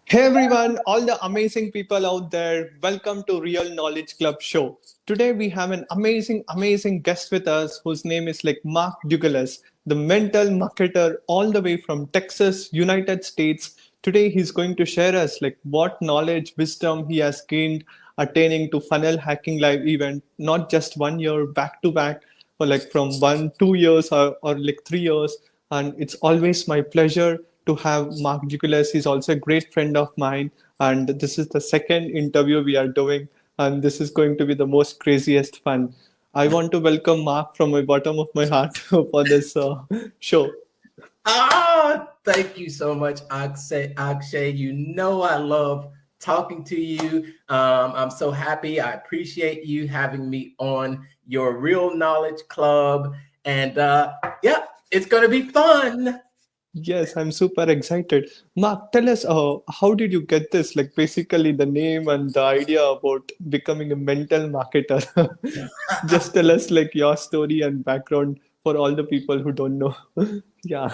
Hey everyone, all the amazing people out there, welcome to Real Knowledge Club show. Today we have an amazing guest with us whose name is like Mark Douglas, the mental marketer all the way from Texas, United States. Today he's going to share us like what knowledge, wisdom he has gained attaining to funnel hacking live event, not just 1 year back to back, or like from 2 years or like 3 years. And it's always my pleasure to have Mark Nicholas. He's also a great friend of mine. And this is the second interview we are doing. And this is going to be the most craziest fun. I want to welcome Mark from the bottom of my heart for this show. Thank you so much, Akshay. You know I love talking to you. I'm so happy. I appreciate you having me on your Real Knowledge Club. And yeah, it's going to be fun. Yes, I'm super excited. Mark, tell us how did you get this? Like basically the name and the idea about becoming a mental marketer. Just tell us like your story and background for all the people who don't know. Yeah.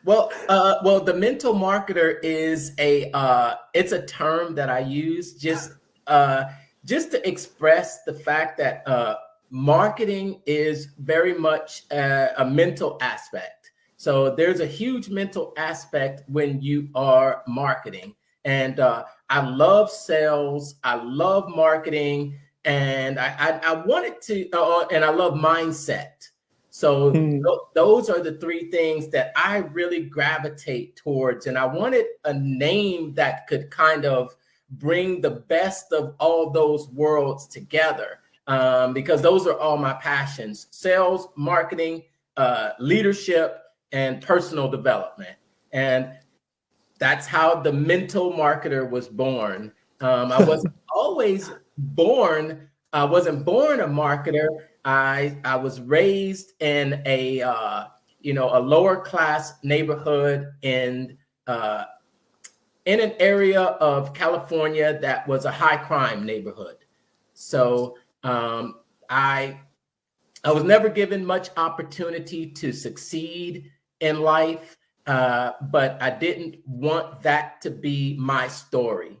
Well, the mental marketer is it's a term that I use just to express the fact that marketing is very much a mental aspect. So there's a huge mental aspect when you are marketing. And I love sales. I love marketing. And I wanted to, and I love mindset. So those are the three things that I really gravitate towards. And I wanted a name that could kind of bring the best of all those worlds together, because those are all my passions: sales, marketing, leadership, and personal development. And that's how the mental marketer was born. I wasn't always born. I wasn't born a marketer. I was raised in a lower class neighborhood in an area of California that was a high crime neighborhood. So I was never given much opportunity to succeed in life, but I didn't want that to be my story.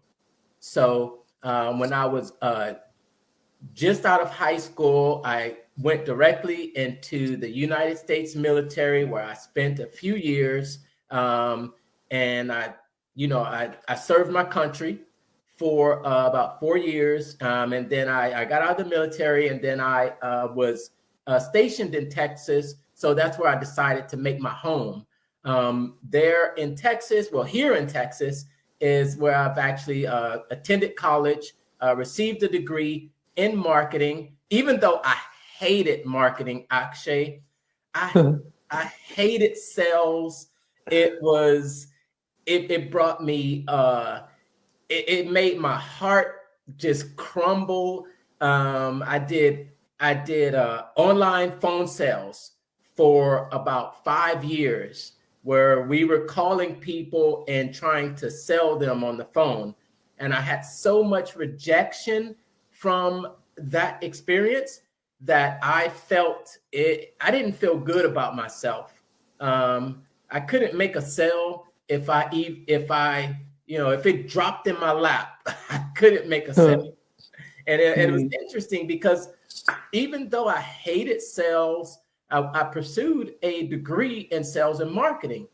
So when I was just out of high school, I went directly into the United States military, where I spent a few years, and I served my country for about 4 years, and then I got out of the military, and then I was stationed in Texas. So that's where I decided to make my home. There in Texas, here in Texas is where I've actually attended college, received a degree in marketing. Even though I hated marketing, Akshay, I hated sales. It brought me, it made my heart just crumble. I did online phone sales for about 5 years, where we were calling people and trying to sell them on the phone. And I had so much rejection from that experience that I didn't feel good about myself. I couldn't make a sale if it dropped in my lap. I couldn't make a sale. And it was interesting because even though I hated sales, I pursued a degree in sales and marketing.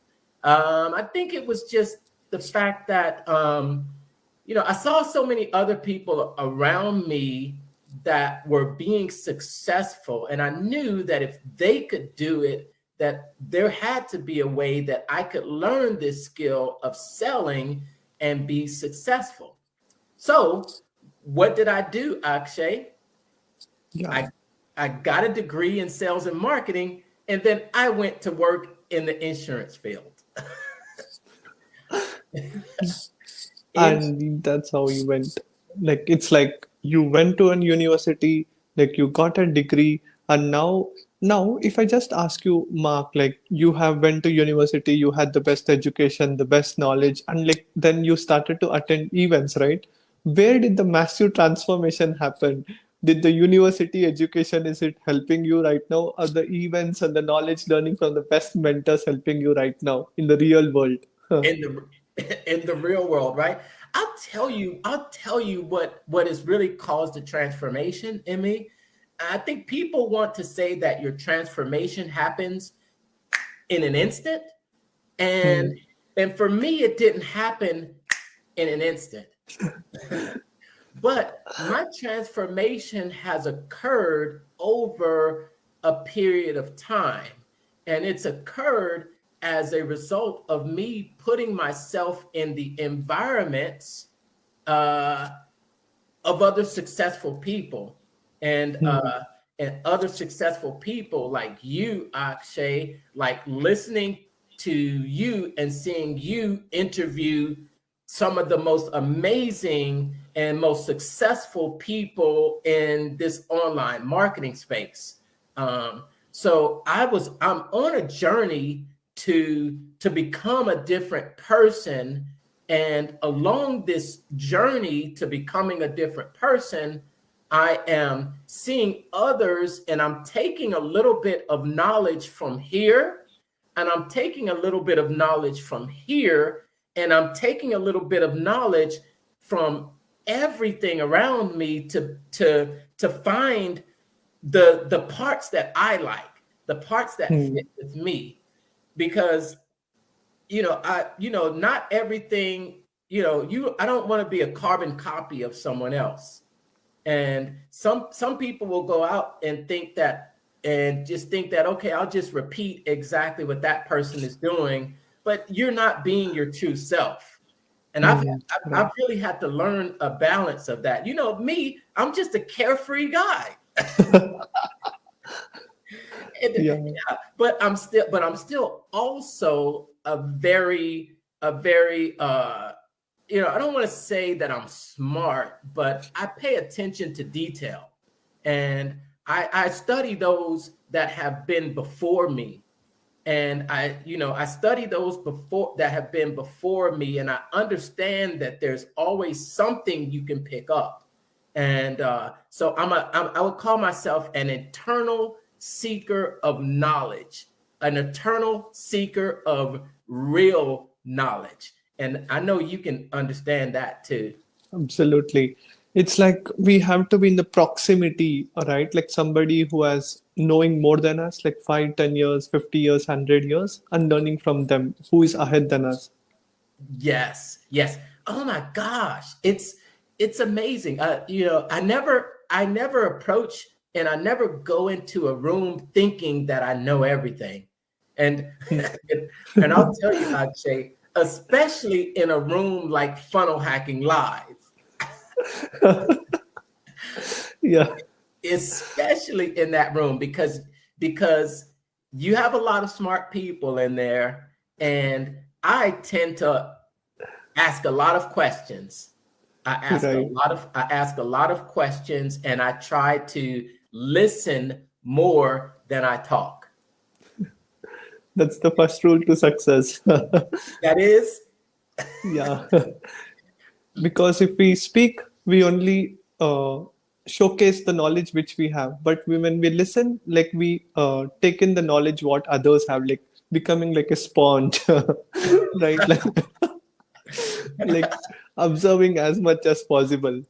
I think it was just the fact that, I saw so many other people around me that were being successful. And I knew that if they could do it, that there had to be a way that I could learn this skill of selling and be successful. So what did I do, Akshay? Yeah. I got a degree in sales and marketing, and then I went to work in the insurance field. And that's how you went. Like it's like you went to a university, like you got a degree, and now if I just ask you, Mark, like you have went to university, you had the best education, the best knowledge, and like then you started to attend events, right? Where did the massive transformation happen? Did the university education, is it helping you right now, or the events and the knowledge learning from the best mentors helping you right now in the real world? in the in the real world, right? I'll tell you what has really caused the transformation in me. I think people want to say that your transformation happens in an instant. And Hmm. and for me, it didn't happen in an instant. But my transformation has occurred over a period of time. And it's occurred as a result of me putting myself in the environments uh, of other successful people. And Hmm. other successful people like you, Akshay, like listening to you and seeing you interview some of the most amazing and most successful people in this online marketing space. So I'm on a journey to become a different person, and along this journey to becoming a different person, I am seeing others, and I'm taking a little bit of knowledge from here, and I'm taking a little bit of knowledge from here, and I'm taking a little bit of knowledge from everything around me to find the parts that I like, the parts that Hmm. fit with me. Because not everything, I don't want to be a carbon copy of someone else. And some people will go out and just think that, okay, I'll just repeat exactly what that person is doing, but you're not being your true self. And Hmm. I've Right. really had to learn a balance of that. Me, I'm just a carefree guy. And, Yeah. yeah, but I'm still also a very I don't want to say that I'm smart, but I pay attention to detail. And I study those that have been before me. And I study those before that have been before me, and I understand that there's always something you can pick up. And so I would call myself an eternal seeker of knowledge, an eternal seeker of real knowledge. And I know you can understand that too. Absolutely. It's like we have to be in the proximity, right? Like somebody who has knowing more than us, like 5, 10 years, 50 years, 100 years, and learning from them who is ahead than us. Yes, yes. Oh my gosh, it's amazing. I never approach and I never go into a room thinking that I know everything. And and I'll tell you, Akshay, especially in a room like Funnel Hacking Live, Yeah. especially in that room, because you have a lot of smart people in there, and I tend to ask a lot of questions. Right. I ask a lot of questions, and I try to listen more than I talk. That's the first rule to success. That is, Yeah. Because if we speak, we only showcase the knowledge which we have. But when we listen, like we take in the knowledge what others have, like becoming like a sponge, right? Like observing as much as possible.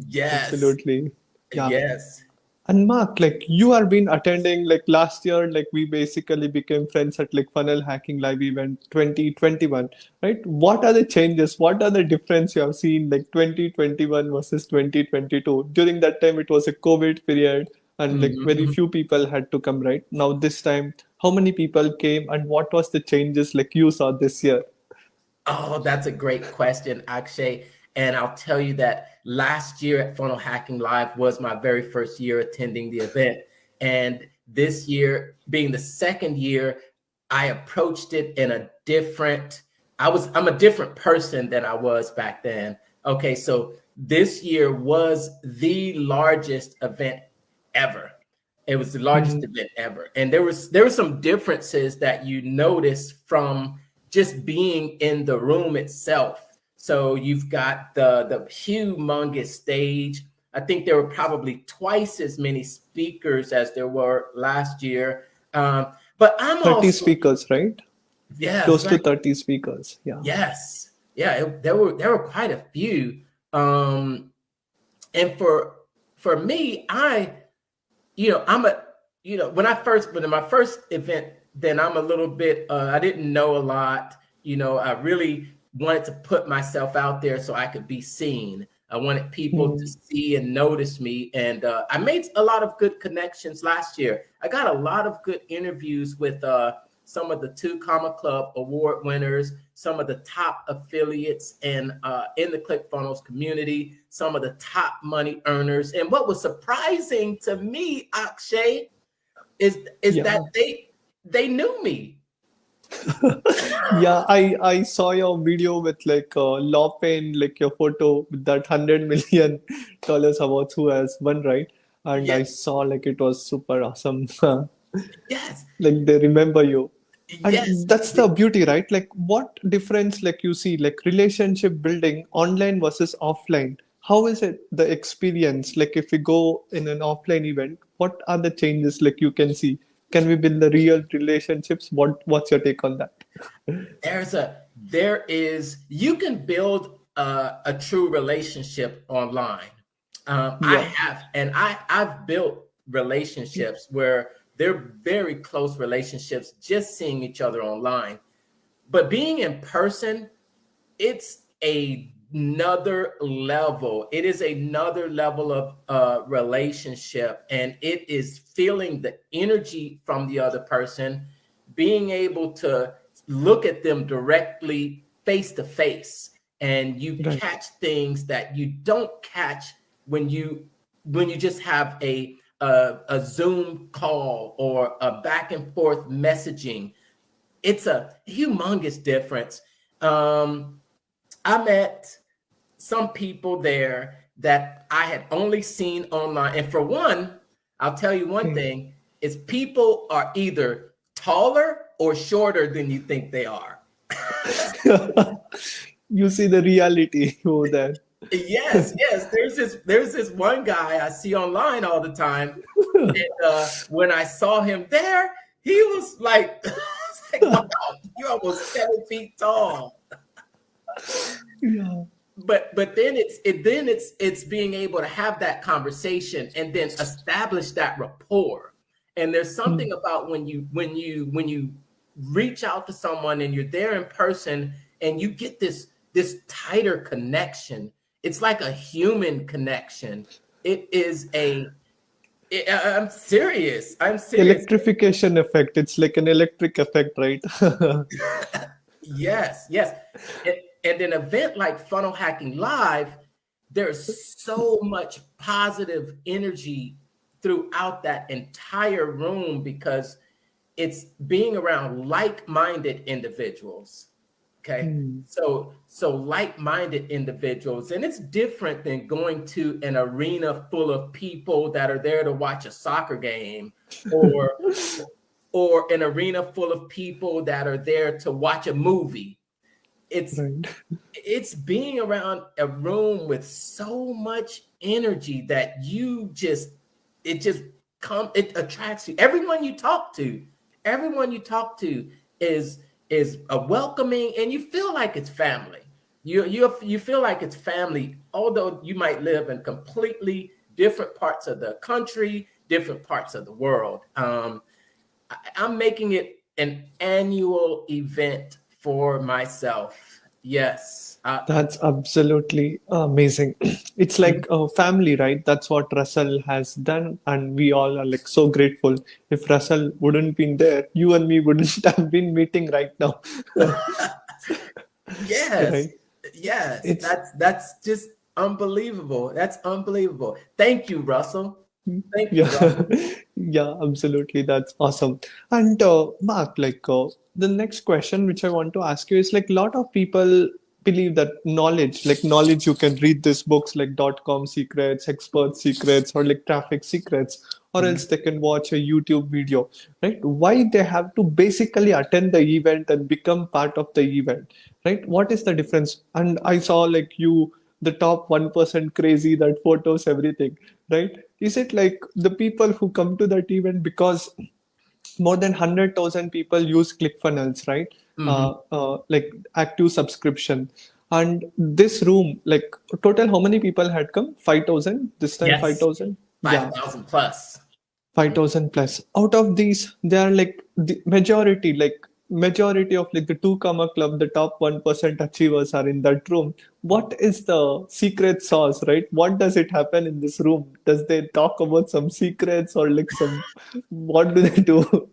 yes, Absolutely. Yeah. yes. And Mark, like you have been attending like last year, like we basically became friends at like Funnel Hacking Live event 2021, right? What are the changes? What are the difference you have seen like 2021 versus 2022? During that time, it was a COVID period and like very Mhm. few people had to come, right? Now this time, how many people came and what was the changes like you saw this year? Oh, that's a great question, Akshay. And I'll tell you that last year at Funnel Hacking Live was my very first year attending the event. And this year, being the second year, I approached it in a different, I'm a different person than I was back then. Okay, so this year was the largest event ever. It was the largest Mhm. event ever. And there were some differences that you notice from just being in the room itself. So you've got the humongous stage. I think there were probably twice as many speakers as there were last year. But I'm 30 also, speakers, right? yeah, Close to right. 30 speakers. Yeah. Yes. Yeah, there were quite a few. Um, and for me, I'm a, when in my first event, then I'm a little bit, I didn't know a lot. I really wanted to put myself out there so I could be seen. I wanted people to Hmm. see and notice me. And I made a lot of good connections last year. I got a lot of good interviews with some of the two Comma Club award winners, some of the top affiliates and in the ClickFunnels community, some of the top money earners. And what was surprising to me, Akshay, is that Yeah. they knew me. Yeah, I saw your video with like Lapin, like your photo with that $100 million awards who has won, right? And I Yeah, saw like it was super awesome. yes, Like they remember you. yes. And that's the beauty, right? Like what difference like you see like relationship building online versus offline? How is it the experience? Like if we go in an offline event, what are the changes like you can see? Can we build the real relationships? What's your take on that? You can build a true relationship online. I Yeah. have, and I've built relationships where they're very close relationships, just seeing each other online. But being in person, it's another level. It is another level of relationship, and it is feeling the energy from the other person, being able to look at them directly face to face, and you Right. catch things that you don't catch when you just have a Zoom call or a back and forth messaging. It's a humongous difference. Um, I met some people there that I had only seen online. And for one, I'll tell you one Hmm. thing is people are either taller or shorter than you think they are. You see the reality over there. Yes, yes. There's this one guy I see online all the time. And when I saw him there, he was like, it's like, wow, you're almost 7 feet tall. Yeah. But then it's being able to have that conversation and then establish that rapport. And there's Hmm. something about when you reach out to someone and you're there in person and you get this tighter connection. It's like a human connection. It is I'm serious. I'm serious. Electrification effect. It's like an electric effect, right? Yes, yes. And an event like Funnel Hacking Live, there's so much positive energy throughout that entire room because it's being around like-minded individuals. Okay. Hmm. So like-minded individuals, and it's different than going to an arena full of people that are there to watch a soccer game or or an arena full of people that are there to watch a movie. It's Right. it's being around a room with so much energy that it just it attracts you. Everyone you talk to is a welcoming, and you feel like it's family. You feel like it's family, although you might live in completely different parts of the country, different parts of the world. I'm making it an annual event for myself. Yes. That's absolutely amazing. It's like a family, right? That's what Russell has done, and we all are like so grateful. If Russell wouldn't been there, you and me wouldn't have been meeting right now, Yes. right? Yes. It's That's just unbelievable. That's unbelievable. Thank you, Russell. Thank you, yeah, Russell. yeah, absolutely. That's awesome. And Mark, like the next question which I want to ask you is like a lot of people believe that knowledge, you can read these books like .com secrets, expert secrets, or like traffic secrets, or else they can watch a YouTube video, right? Why they have to basically attend the event and become part of the event, right? What is the difference? And I saw like you, the top 1% crazy that photos everything, right? Is it like the people who come to that event because more than 100,000 people use ClickFunnels, right? Mhm. Like active subscription. And this room, like total, how many people had come? 5,000 this time, Yes, 5,000. Yeah, 5,000 plus. 5,000 plus. Out of these, they are like the majority of like the two comma club, the top 1% achievers are in that room. What is the secret sauce, right? What does it happen in this room? Does they talk about some secrets or like some, what do they do?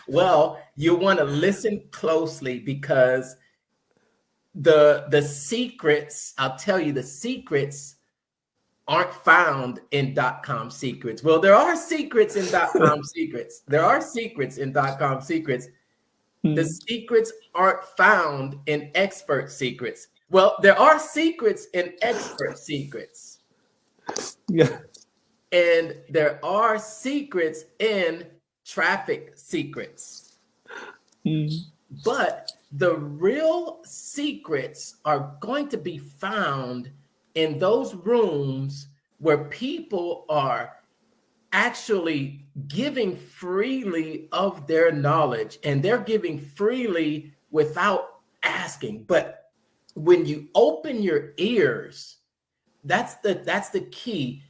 Well, you want to listen closely because the secrets, I'll tell you, the secrets aren't found in .com secrets. Well, there are secrets in .com secrets. There are secrets in .com secrets. The Hmm. secrets aren't found in expert secrets. Well, there are secrets in expert secrets, Yeah. and there are secrets in traffic secrets. Hmm. But the real secrets are going to be found in those rooms where people are actually giving freely of their knowledge, and they're giving freely without asking. But when you open your ears, that's the key.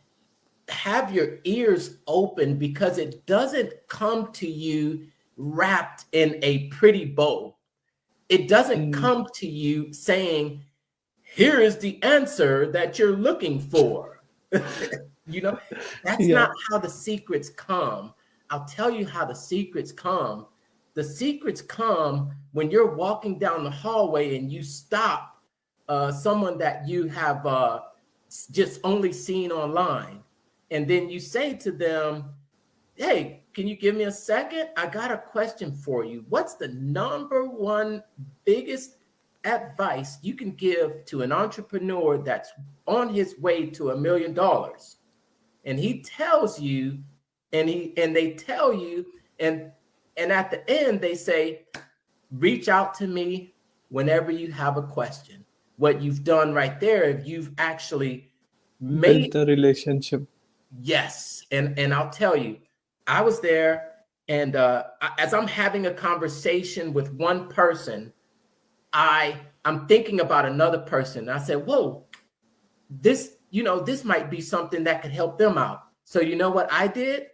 Have your ears open, because it doesn't come to you wrapped in a pretty bow. It doesn't Hmm. come to you saying, here is the answer that you're looking for. You know, that's Yeah. not how the secrets come. I'll tell you how the secrets come. The secrets come when you're walking down the hallway and you stop someone that you have just only seen online. And then you say to them, hey, can you give me a second? I got a question for you. What's the number one biggest advice you can give to an entrepreneur that's on his way to $1 million? And he tells you, and they tell you, and at the end they say, reach out to me whenever you have a question. What you've done right there, if you've actually Build made, the relationship. yes, and I'll tell you, I was there, and as I'm having a conversation with one person, I'm thinking about another person. I said, whoa, this might be something that could help them out. So you know what I did?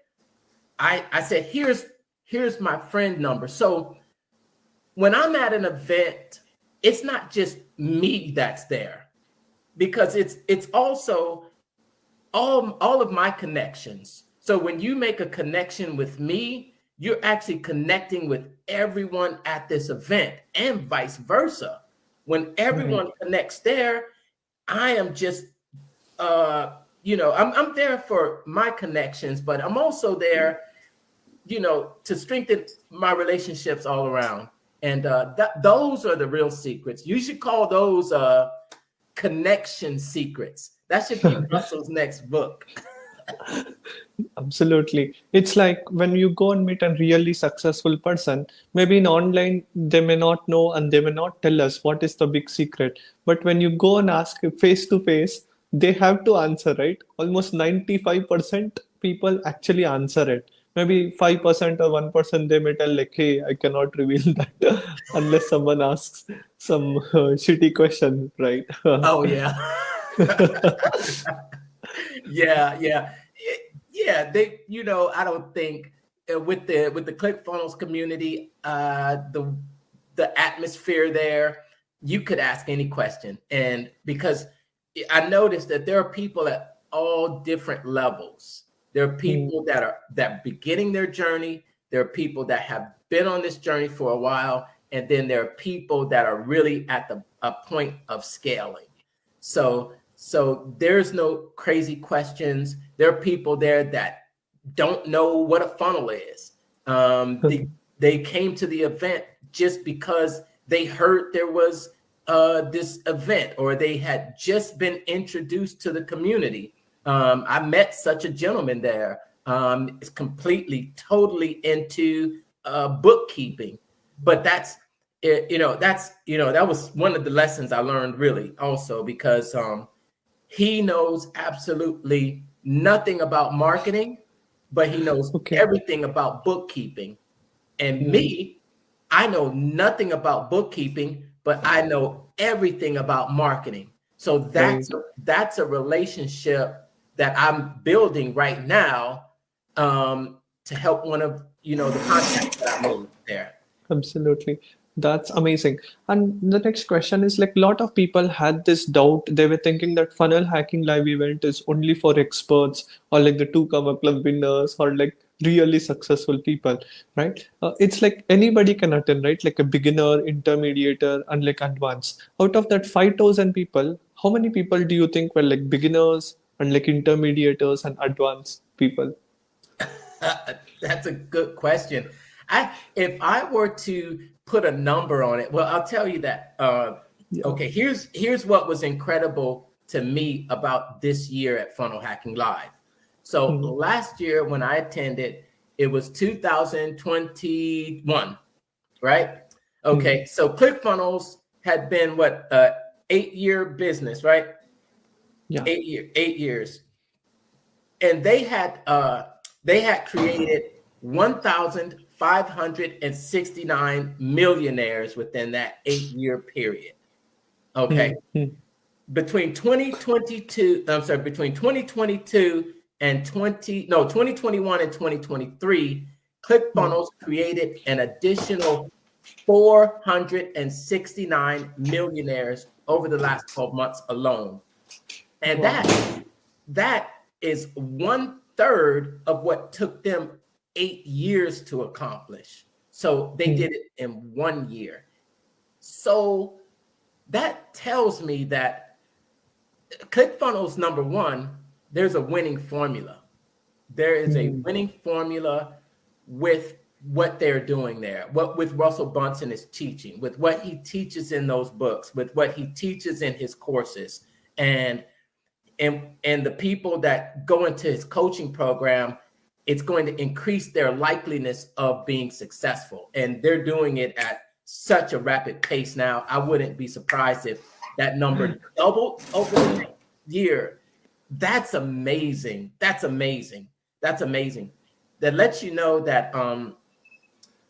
I said, here's my friend number. So when I'm at an event, it's not just me that's there, because it's also all of my connections. So when you make a connection with me, you're actually connecting with everyone at this event, and vice versa. When Right. everyone connects there, I am just I'm there for my connections, but I'm also there, to strengthen my relationships all around. And those are the real secrets. You should call those connection secrets. That should be Russell's next book. Absolutely. It's like when you go and meet a really successful person, maybe in online, they may not know and they may not tell us what is the big secret. But when you go and ask face to face, they have to answer, right? Almost 95% people actually answer it. Maybe 5% or 1% they may tell, like, hey, I cannot reveal that unless someone asks some shitty question, right? Oh yeah. Yeah. Yeah, I don't think with the ClickFunnels community, the atmosphere there, you could ask any question. And because I noticed that there are people at all different levels. There are Hmm. people that beginning their journey, there are people that have been on this journey for a while, and then there are people that are really at a point of scaling. So there's no crazy questions. There are people there that don't know what a funnel is. They came to the event just because they heard there was this event, or they had just been introduced to the community. I met such a gentleman there. Is completely, totally into bookkeeping, but that was one of the lessons I learned, really, also, because he knows absolutely nothing about marketing, but he knows Okay. everything about bookkeeping. And Hmm. me, I know nothing about bookkeeping, but I know everything about marketing. So Right. that's a relationship that I'm building right now, to help one of the contacts that I made there. Absolutely. That's amazing. And the next question is like a lot of people had this doubt. They were thinking that funnel hacking live event is only for experts or like the two cover club winners or like really successful people, right? It's like anybody can attend, right? Like a beginner, intermediate, and like advanced. Out of that 5,000 people, how many people do you think were like beginners and like intermediators and advanced people? That's a good question. If I were to put a number on it, well, I'll tell you that. Yeah. Okay, here's what was incredible to me about this year at Funnel Hacking Live. So Mhm. last year when I attended, it was 2021, right? Mhm. Okay, so ClickFunnels had been what, 8-year business, right? Yeah. 8 years, and they had created 1,569 millionaires within that 8-year period. Okay, Mhm. between 2022, I'm sorry, between 2022 and 2021 and 2023, Mhm. ClickFunnels created an additional 469 millionaires over the last 12 months alone. And Wow. that is 1/3 of what took them 8 years to accomplish. So they Hmm. did it in 1 year. So that tells me that ClickFunnels, number one, there's a winning formula. There is a Hmm. winning formula with what they're doing there, what with Russell Bunson is teaching, with what he teaches in those books, with what he teaches in his courses, and and the people that go into his coaching program. It's going to increase their likeliness of being successful, and they're doing it at such a rapid pace now. I wouldn't be surprised if that number doubled over the next year. That's amazing. That's amazing. That's amazing. That lets you know that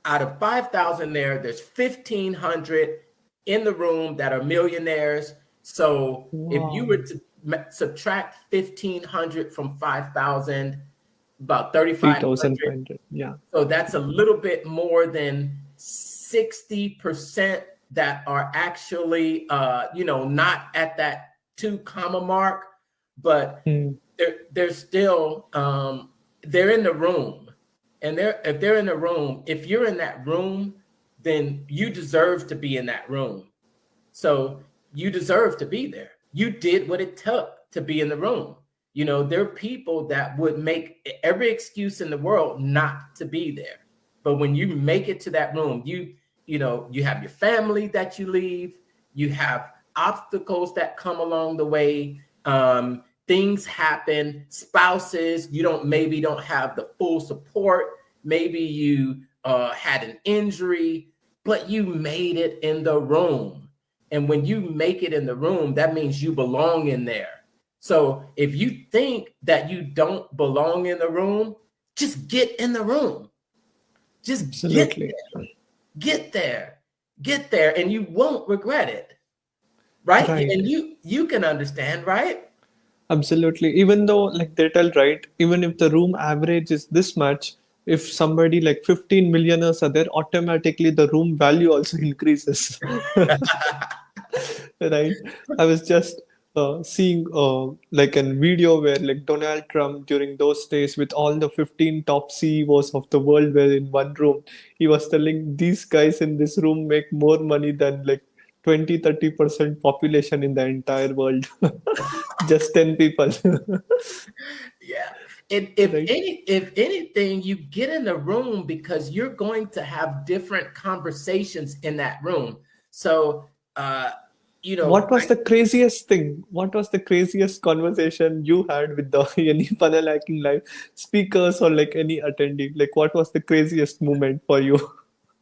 out of 5,000 there's 1,500 in the room that are millionaires. So if you were Wow. to subtract 1,500 from 5,000, about 3,500. 3,500. Yeah. So that's a little bit more than 60% that are actually, not at that 2 comma mark, but Hmm. they're still, they're in the room. And if they're in the room, if you're in that room, then you deserve to be in that room. So you deserve to be there. You did what it took to be in the room. There are people that would make every excuse in the world not to be there. But when you make it to that room, you have your family that you leave, you have obstacles that come along the way. Things happen, spouses, maybe don't have the full support. Maybe you had an injury, but you made it in the room. And when you make it in the room, that means you belong in there. So if you think that you don't belong in the room, just get in the room. Just Absolutely. get there, get there, and you won't regret it, right? Right. And you can understand, right? Absolutely. Even though like they tell, right, even if the room average is this much, if somebody like 15 millionaires are there, automatically the room value also increases. Right. I was just seeing like a video where like Donald Trump during those days with all the 15 top CEOs of the world were in one room. He was telling these guys in this room make more money than like 20-30% population in the entire world. Just 10 people. Yeah. And if Right. anything, you get in the room because you're going to have different conversations in that room. So uh, What was like, the craziest thing? What was the craziest conversation you had with the any funnel hacking live speakers or like any attendee? Like, what was the craziest moment for you?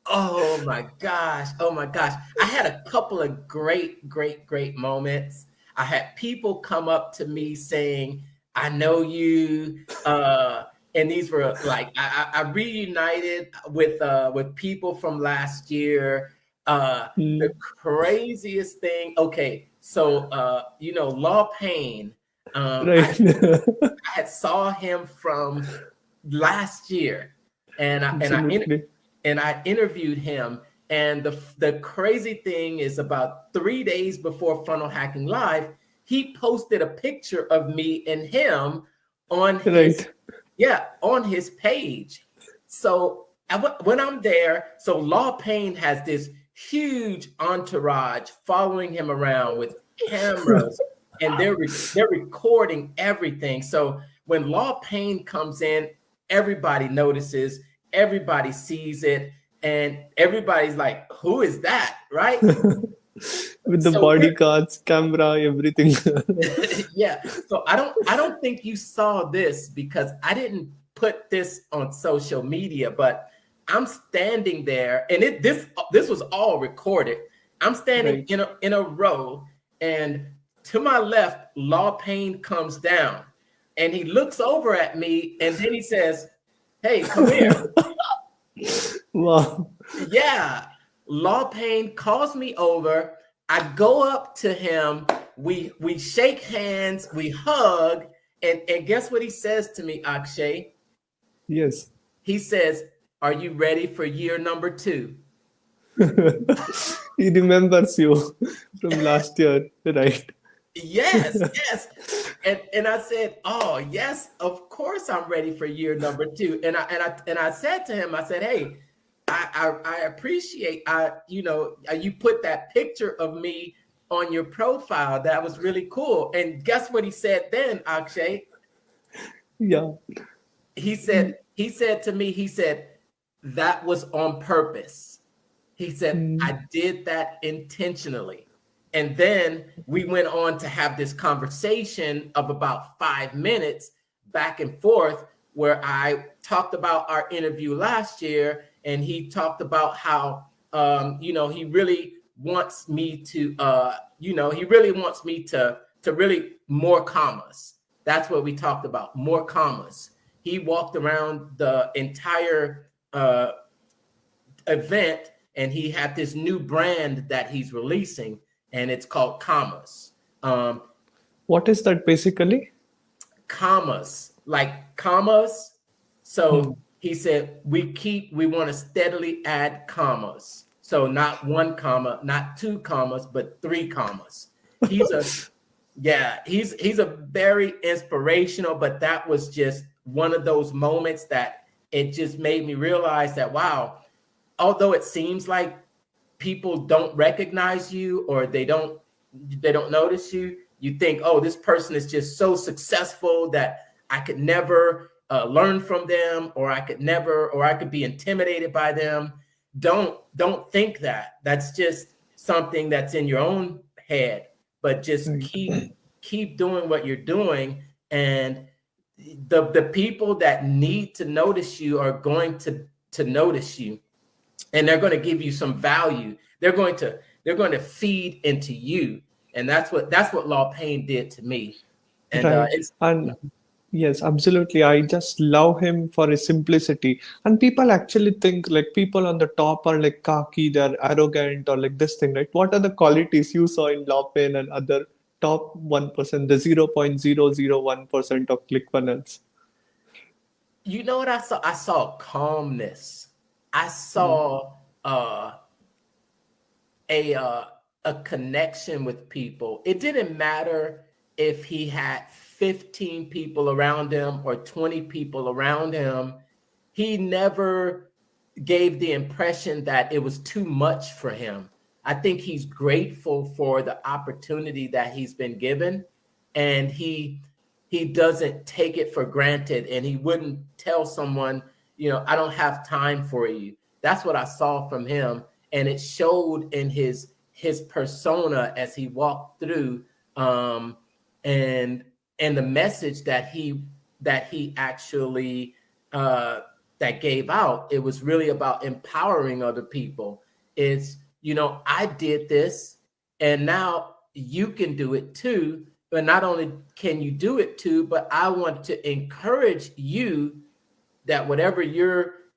oh my gosh. Oh my gosh. I had a couple of great, great, great moments. I had people come up to me saying, I know you. And these were like, I reunited with people from last year. The craziest thing. Okay, so Lapin. I Right. had saw him from last year, and Absolutely. I interviewed him. And the crazy thing is, about 3 days before Funnel Hacking Live, he posted a picture of me and him on his Right. on his page. So when I'm there, so Law Payne has this huge entourage following him around with cameras, and they're recording everything. So when Law Payne comes in, everybody notices, everybody sees it, and everybody's like, "Who is that?" Right? With the So bodyguards, camera, everything. yeah. So I don't think you saw this because I didn't put this on social media, but I'm standing there, and this was all recorded. I'm standing Right. in a row, and to my left, Law Payne comes down, and he looks over at me, and then he says, "Hey, come here." Wow. Yeah. Law Payne calls me over. I go up to him. We shake hands. We hug. And guess what he says to me, Akshay? Yes. He says, "Are you ready for year number 2?" He remembers you from last year, right? Yes, yes. And I said, "Oh, yes, of course I'm ready for year number 2." And I said to him, I said, "Hey, I appreciate you put that picture of me on your profile. That was really cool." And guess what he said then, Akshay? Yeah. He said to me, he said, "That was on purpose." He said, Mm. "I did that intentionally." And then we went on to have this conversation of about 5 minutes back and forth, where I talked about our interview last year, and he talked about how he really wants me to really more commas. That's what we talked about, more commas. He walked around the entire event, and he had this new brand that he's releasing, and it's called Commas. Um, What is that basically? commas, like commas. Hmm. So he said, we want to steadily add commas. So not one comma, not two commas, but three commas. He's a Yeah, he's a very inspirational, but that was just one of those moments that it just made me realize that, wow, although it seems like people don't recognize you, or they don't notice you, you think, "Oh, this person is just so successful that I could never learn from them, or I could be intimidated by them." Don't think that. That's just something that's in your own head. But just Right. keep doing what you're doing, and the people that need to notice you are going to notice you, and they're going to give you some value. They're going to feed into you, and that's what Law Payne did to me. And Right. it's And yes, absolutely. I just love him for his simplicity. And people actually think like people on the top are like cocky, they're arrogant or like this thing, right? What are the qualities you saw in Lapin and other top 1%, the 0.001% of ClickFunnels? You know what I saw? I saw calmness. I Mm. saw a uh, a connection with people. It didn't matter if he had 15 people around him or 20 people around him. He never gave the impression that it was too much for him. I think he's grateful for the opportunity that he's been given, and he doesn't take it for granted, and he wouldn't tell someone, "I don't have time for you." That's what I saw from him, and it showed in his persona as he walked through, um and the message that he actually that gave out. It was really about empowering other people. It's, "I did this, and now you can do it too. But not only can you do it too, but I want to encourage you that whatever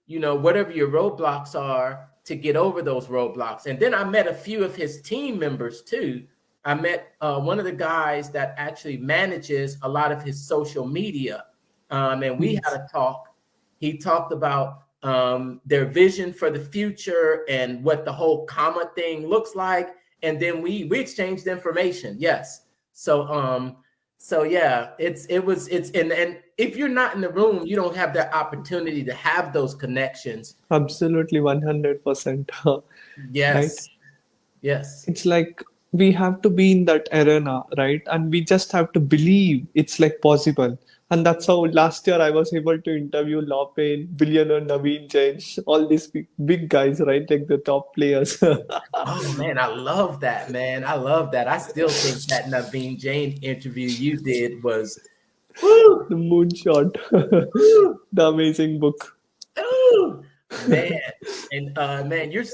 whatever your roadblocks are, to get over those roadblocks. And then I met a few of his team members too. I met one of the guys that actually manages a lot of his social media. And we had a talk. He talked about their vision for the future and what the whole comma thing looks like. And then we exchanged information. Yes. So yeah, and if you're not in the room, you don't have that opportunity to have those connections. Absolutely, 100%. Right? Yes. Yes. It's like we have to be in that arena, right? And we just have to believe it's like possible. And that's how last year I was able to interview Lapin, billionaire Naveen Jain, all these big guys, right? Like the top players. Oh man, I love that, man. I love that. I still think that Naveen Jain interview you did was woo, The moonshot, woo, the amazing book. woo, man. And man, you are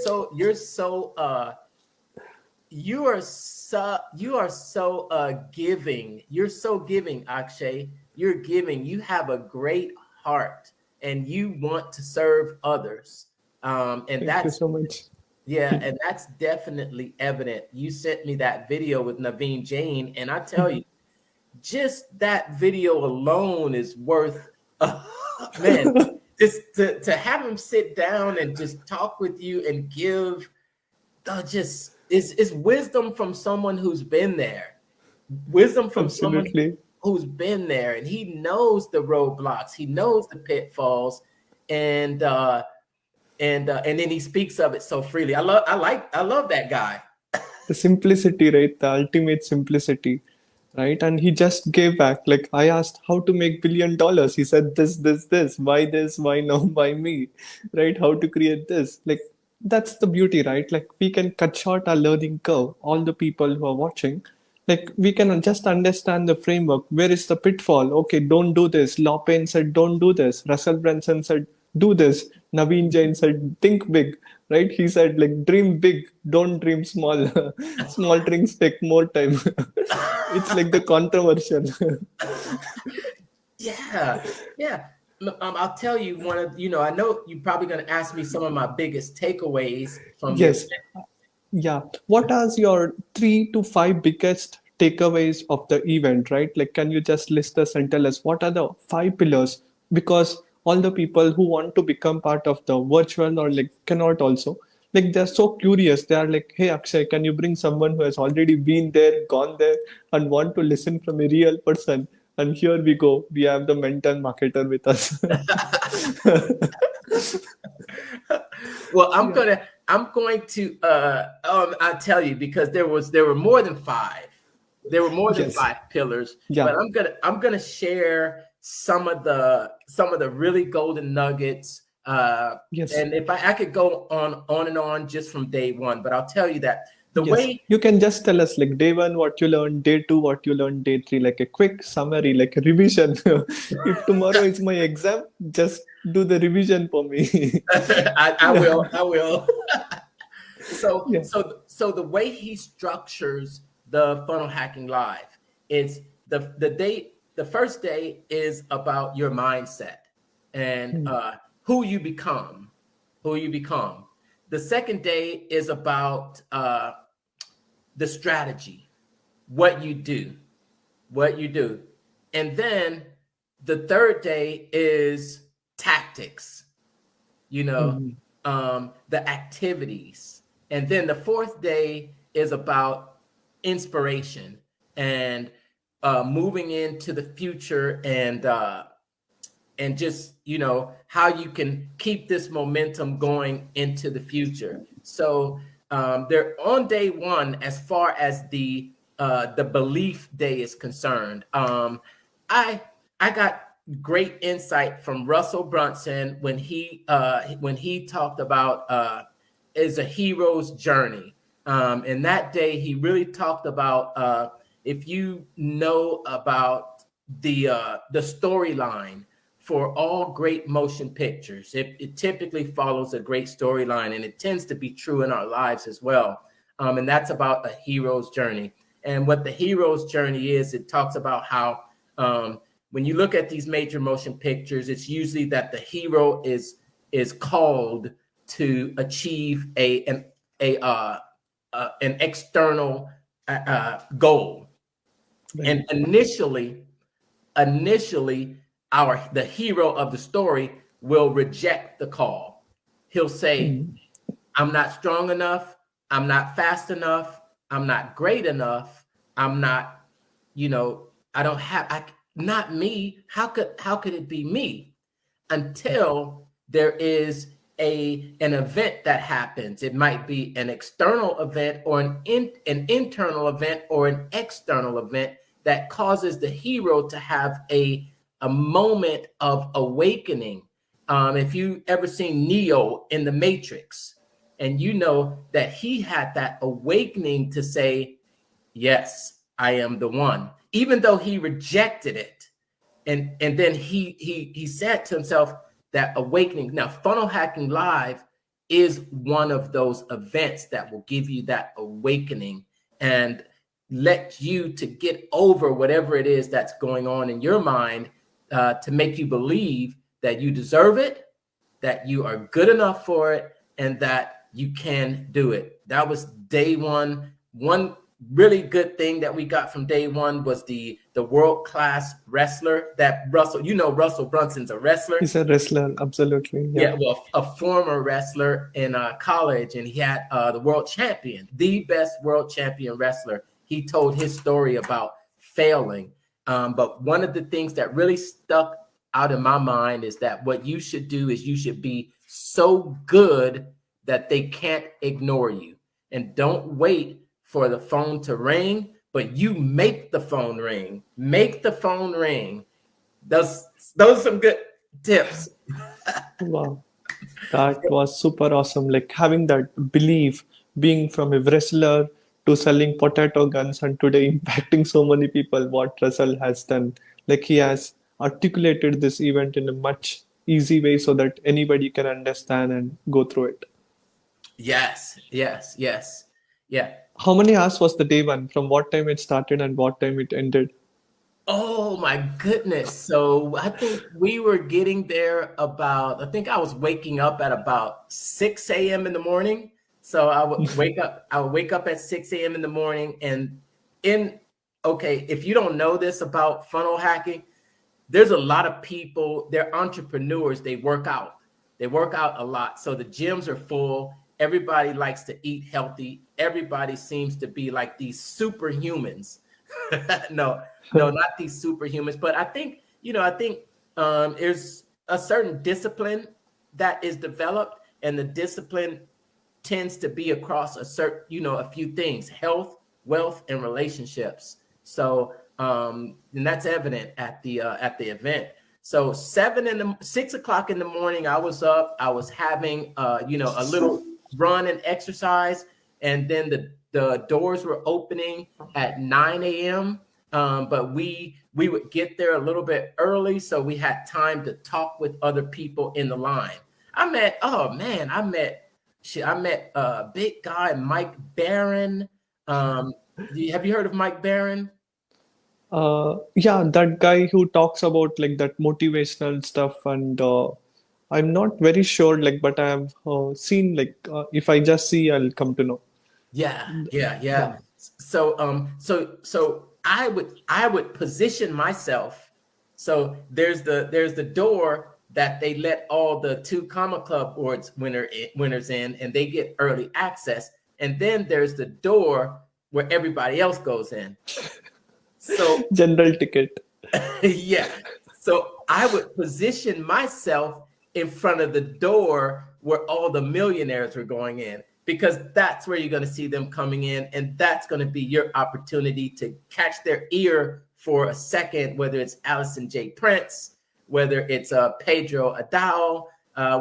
so giving. You're so giving, Akshay. You're giving. You have a great heart and you want to serve others. And Thank you that's so much. Yeah, and that's definitely evident. You sent me that video with Naveen Jain, and I tell you, just that video alone is worth, man, just to have him sit down and just talk with you and give just is wisdom from someone who's been there, wisdom from someone Absolutely. who's been there, and he knows the roadblocks, he knows the pitfalls, and then he speaks of it so freely. I love that guy. The simplicity, right? The ultimate simplicity, right? And he just gave back. Like I asked how to make $1 billion. He said this. Why this? Why now? Why me? Right? How to create this? Like that's the beauty, right? Like we can cut short our learning curve. All the people who are watching, like we can just understand the framework. Where is the pitfall? Okay, don't do this. Lapin said don't do this. Russell Brunson said do this. Naveen Jain said think big, right? He said like dream big, don't dream small. Small dreams take more time. It's like the controversial. Yeah, yeah. I'll tell you one of I know you're probably going to ask me some of my biggest takeaways from the Yes. event. Yeah. What are your 3 to 5 biggest takeaways of the event, right? Like, can you just list us and tell us what are the 5 pillars? Because all the people who want to become part of the virtual or like cannot also, like they're so curious. They are like, hey, Akshay, can you bring someone who has already been there, gone there, and want to listen from a real person? And here we go. We have the mental marketer with us. Well, Yeah. I'm going to I'll tell you, because there were more than five. There were more than Yes. 5 pillars, Yeah. but I'm gonna share some of the really golden nuggets. Yes. And if I could go on and on just from day one, but I'll tell you that the Yes, way you can just tell us like day one what you learned, day two what you learned, day three, like a quick summary, like a revision. If tomorrow is my exam, just do the revision for me. I will. So Yeah. so the way he structures the funnel hacking live is the first day is about your mindset and who you become. The second day is about the strategy, what you do. And then the third day is tactics, Mhm. the activities. And then the fourth day is about inspiration and moving into the future and just how you can keep this momentum going into the future. So they're on day one as far as the belief day is concerned. I got great insight from Russell Brunson when he talked about is a hero's journey. And that day he really talked about if you know about the storyline for all great motion pictures, it typically follows a great storyline, and it tends to be true in our lives as well. And that's about a hero's journey. And what the hero's journey is, it talks about how when you look at these major motion pictures, it's usually that the hero is is called to achieve an external goal. And initially, the hero of the story will reject the call. He'll say, I'm not strong enough, I'm not fast enough, I'm not great enough, I'm not, I don't have, not me. How could it be me? Until there is an event that happens. It might be an external event or an internal event or an external event that causes the hero to have a moment of awakening. If you ever seen Neo in the Matrix, and you know that he had that awakening to say, yes, I am the one, even though he rejected it. And then he said to himself, that awakening. Now, Funnel Hacking Live is one of those events that will give you that awakening and let you to get over whatever it is that's going on in your mind, to make you believe that you deserve it, that you are good enough for it, and that you can do it. That was day one. One really good thing that we got from day one was the world-class wrestler that Russell Brunson's a wrestler. He's a wrestler, absolutely. Yeah, well, a former wrestler in college, and he had the world champion, the best world champion wrestler. He told his story about failing. But one of the things that really stuck out in my mind is that what you should do is you should be so good that they can't ignore you. And don't wait for the phone to ring, but you make the phone ring. Make the phone ring. Those are some good tips. Wow, that was super awesome. Like having that belief, being from a wrestler to selling potato guns, and today impacting so many people, what Russell has done. Like he has articulated this event in a much easy way so that anybody can understand and go through it. Yes. Yeah. How many hours was the day one? From what time it started and what time it ended? Oh my goodness. So I think we were getting there I think I was waking up at about 6 a.m. in the morning. So I would wake up at 6 a.m. in the morning. And if you don't know this about funnel hacking, there's a lot of people, they're entrepreneurs, they work out a lot. So the gyms are full. Everybody likes to eat healthy. Everybody seems to be like these superhumans. No, not these superhumans. But I think there's a certain discipline that is developed, and the discipline tends to be across a few things: health, wealth, and relationships. So, and that's evident at the event. So 6 o'clock in the morning, I was up. I was having a little run and exercise, and then the doors were opening at 9 a.m. But we would get there a little bit early, so we had time to talk with other people in the line. I met a big guy, Mike Barron. Have you heard of Mike Barron? Yeah, that guy who talks about like that motivational stuff, and I'm not very sure, like, but I have seen like if I just see, I'll come to know. Yeah. So I would position myself. So there's the door that they let all the 2 Comma Club awards winners in, and they get early access. And then there's the door where everybody else goes in. So General ticket. yeah. So I would position myself in front of the door where all the millionaires were going in, because that's where you're going to see them coming in. And that's going to be your opportunity to catch their ear for a second, whether it's Allison J. Prince, whether it's Pedro Adao,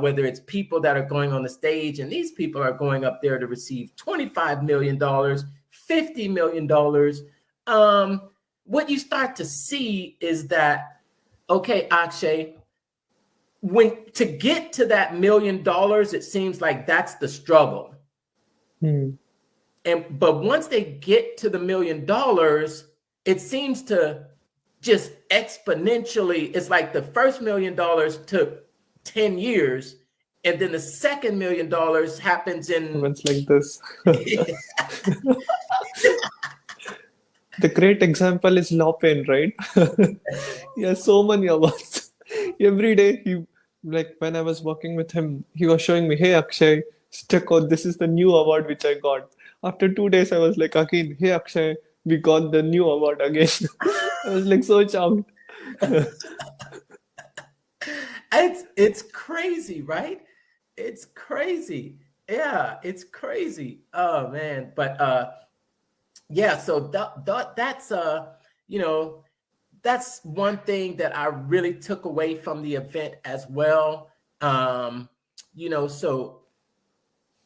whether it's people that are going on the stage. And these people are going up there to receive $25 million, $50 million. What you start to see is that, okay, Akshay, to get to that $1 million, it seems like that's the struggle. But once they get to the $1 million, it seems to just exponentially. It's like the first $1 million took 10 years, and then the second $1 million happens in Events like this. The great example is Lapin, right? He has so many awards. Every day, like when I was working with him, he was showing me, "Hey Akshay, check out, this is the new award which I got." After 2 days, I was like, again, "Hey Akshay, we got the new award again." I was like so charmed. it's crazy, right? It's crazy. Yeah, it's crazy. Oh man, but yeah, so that's you know, that's one thing that I really took away from the event as well. Um, so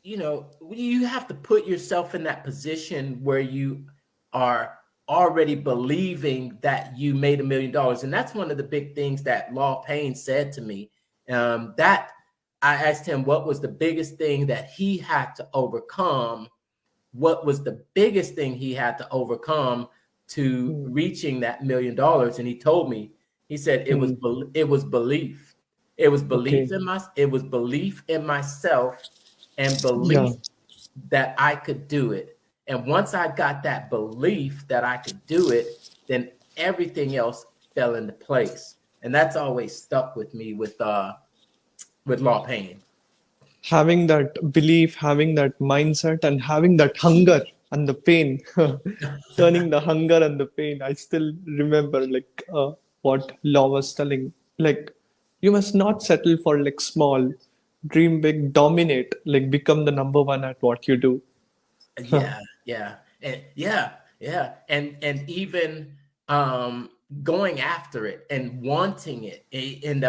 you have to put yourself in that position where you are already believing that you made $1 million. And that's one of the big things that Law Payne said to me. That I asked him what was the biggest thing that he had to overcome. What was the biggest thing he had to overcome to Hmm. reaching that $1 million? And he told me, he said Hmm. it was belief. It was belief Okay. in it was belief in myself and Yeah. belief that I could do it. And once I got that belief that I could do it, then everything else fell into place. And that's always stuck with me with Law Payne. Having that belief, having that mindset, and having that hunger and the pain, turning the hunger and the pain. I still remember like what Law was telling. Like, you must not settle for like small, dream big, dominate, like become the number one at what you do. Yeah, yeah, and yeah, and even going after it and wanting it, and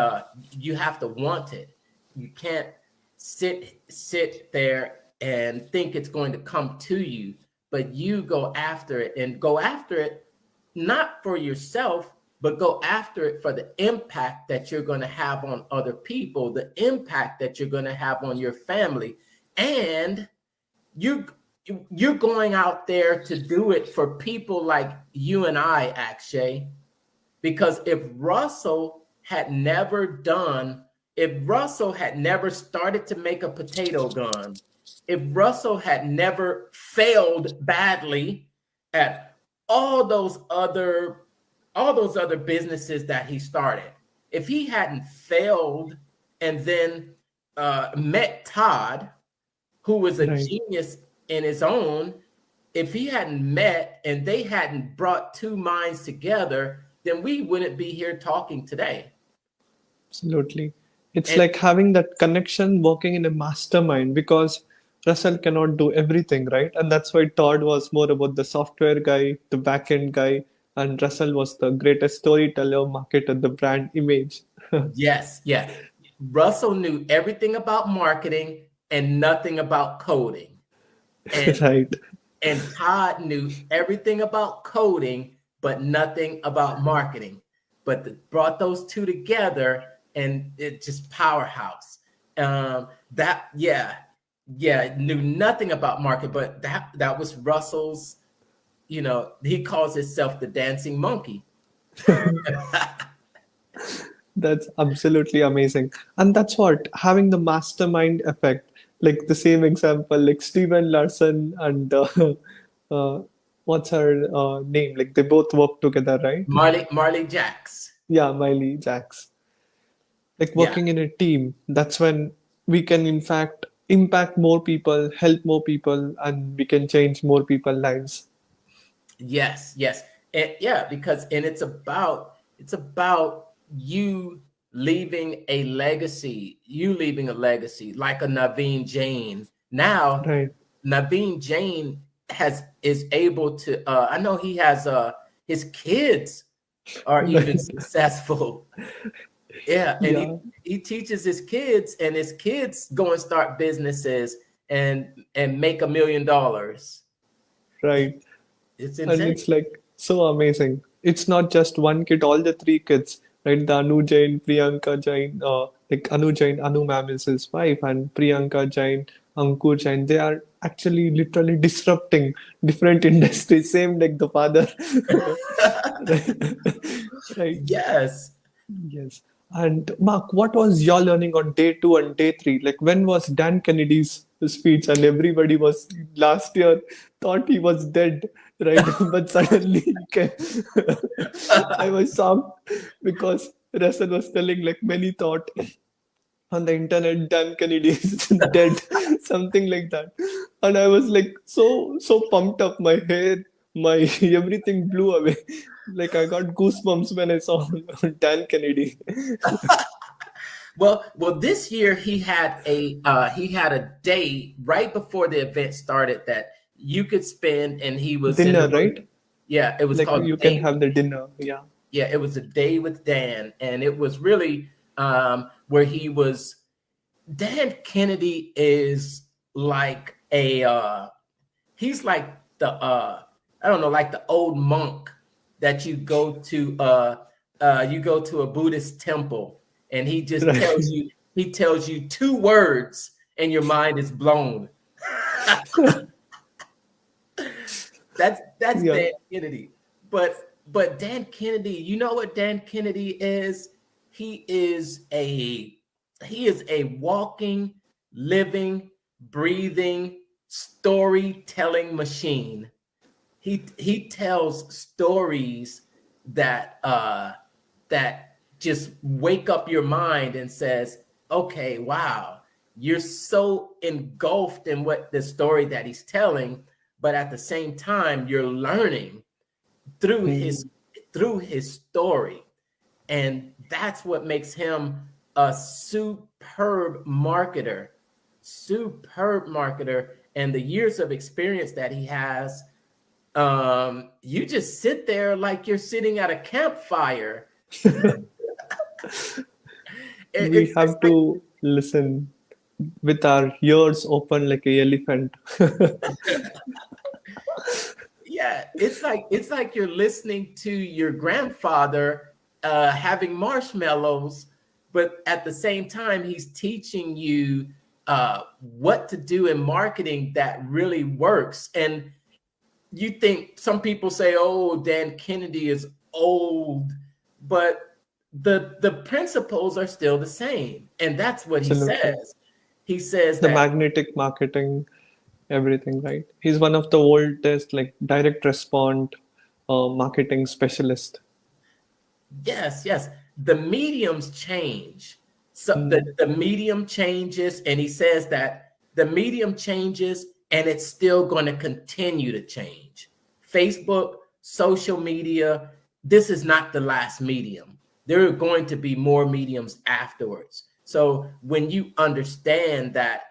you have to want it. You can't sit there and think it's going to come to you, but you go after it and go after it not for yourself, but go after it for the impact that you're going to have on other people, the impact that you're going to have on your family, and you you're going out there to do it for people like you and I, Akshay. Because if Russell had never started to make a potato gun, if Russell had never failed badly at all those other businesses that he started, if he hadn't failed and then met Todd, who was a Right. genius in his own, if he hadn't met and they hadn't brought two minds together, then we wouldn't be here talking today. Absolutely. It's And like having that connection working in a mastermind because Russell cannot do everything, right? And that's why Todd was more about the software guy, the backend guy, and Russell was the greatest storyteller, marketer, the brand image. yes, yeah, Russell knew everything about marketing and nothing about coding. And Right. Todd knew everything about coding, but nothing about marketing. But brought those two together, and it just powerhouse. That yeah, knew nothing about market, but that was Russell's. He calls himself the dancing monkey. That's absolutely amazing. And that's what having the mastermind effect, like the same example, like Steven Larson and uh, what's her name? Like they both work together, right? Marley Jacks. Yeah, Miley Jacks. Like Yeah. working in a team, that's when we can in fact impact more people, help more people, and we can change more people's lives. Yes, yes. And yeah, because it's about you leaving a legacy like a Naveen Jain. Now, Right. Naveen Jain is able to I know he has his kids are even Right. successful. Yeah, and Yeah. he teaches his kids, and his kids go and start businesses and make $1 million. Right. It's And insane. it's like so amazing. It's not just one kid, all the three kids, right? The Anu Jain, Priyanka Jain, like Anu Jain, Anu ma'am is his wife, and Priyanka Jain, Ankur Jain, they are actually literally disrupting different industries, same like the father. Right. Right. Yes. Yes. And Mark, what was your learning on day two and day three? Like, when was Dan Kennedy's speech? And everybody was last year thought he was dead, right? But suddenly he came. I was shocked because Russell was telling, like, many thought on the internet Dan Kennedy is dead, something like that. And I was like so pumped up, my hair, my everything blew away. Like I got goosebumps when I saw Dan Kennedy. Well, this year he had a day right before the event started that you could spend, and he was in the Dinner, room. right? Yeah, it was Like called you can Day. have the dinner. Yeah. Yeah, it was a day with Dan, and it was really where he was. Dan Kennedy is like he's like the I don't know, like the old monk that you go to a Buddhist temple, and he just Right. tells you two words and your mind is blown. That's Yeah. Dan Kennedy. But Dan Kennedy, you know what Dan Kennedy is? He is a he is a walking, living, breathing storytelling machine. He tells stories that that just wake up your mind and says, okay, wow, you're so engulfed in what the story that he's telling, but at the same time you're learning through Hmm. his story. And that's what makes him a superb marketer. And the years of experience that he has, you just sit there like you're sitting at a campfire. We It's have like, to listen with our ears open like a elephant. yeah, it's like you're listening to your grandfather having marshmallows, but at the same time he's teaching you what to do in marketing that really works. And you think some people say, "Oh, Dan Kennedy is old," but the principles are still the same, and that's what he Absolutely. says. He says The that magnetic marketing, everything, right? He's one of the oldest, like direct response marketing specialist. yes, yes, the mediums change. So Hmm. the medium changes, and he says that the medium changes, and it's still going to continue to change. Facebook, social media, this is not the last medium. There are going to be more mediums afterwards. So when you understand that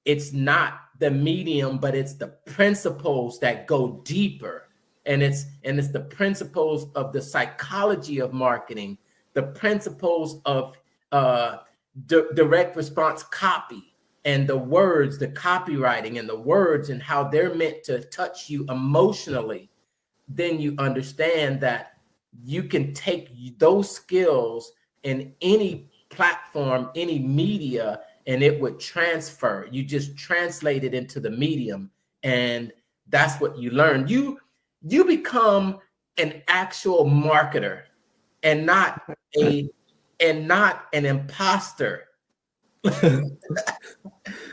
it's not the medium, but it's the principles that go deeper, and it's the principles of the psychology of marketing, the principles of direct response copy, and the words, the copywriting and the words, and how they're meant to touch you emotionally. Then you understand that you can take those skills in any platform, any media, and it would transfer. You just translate it into the medium, and that's what you learn. You become an actual marketer, and not a and not an imposter.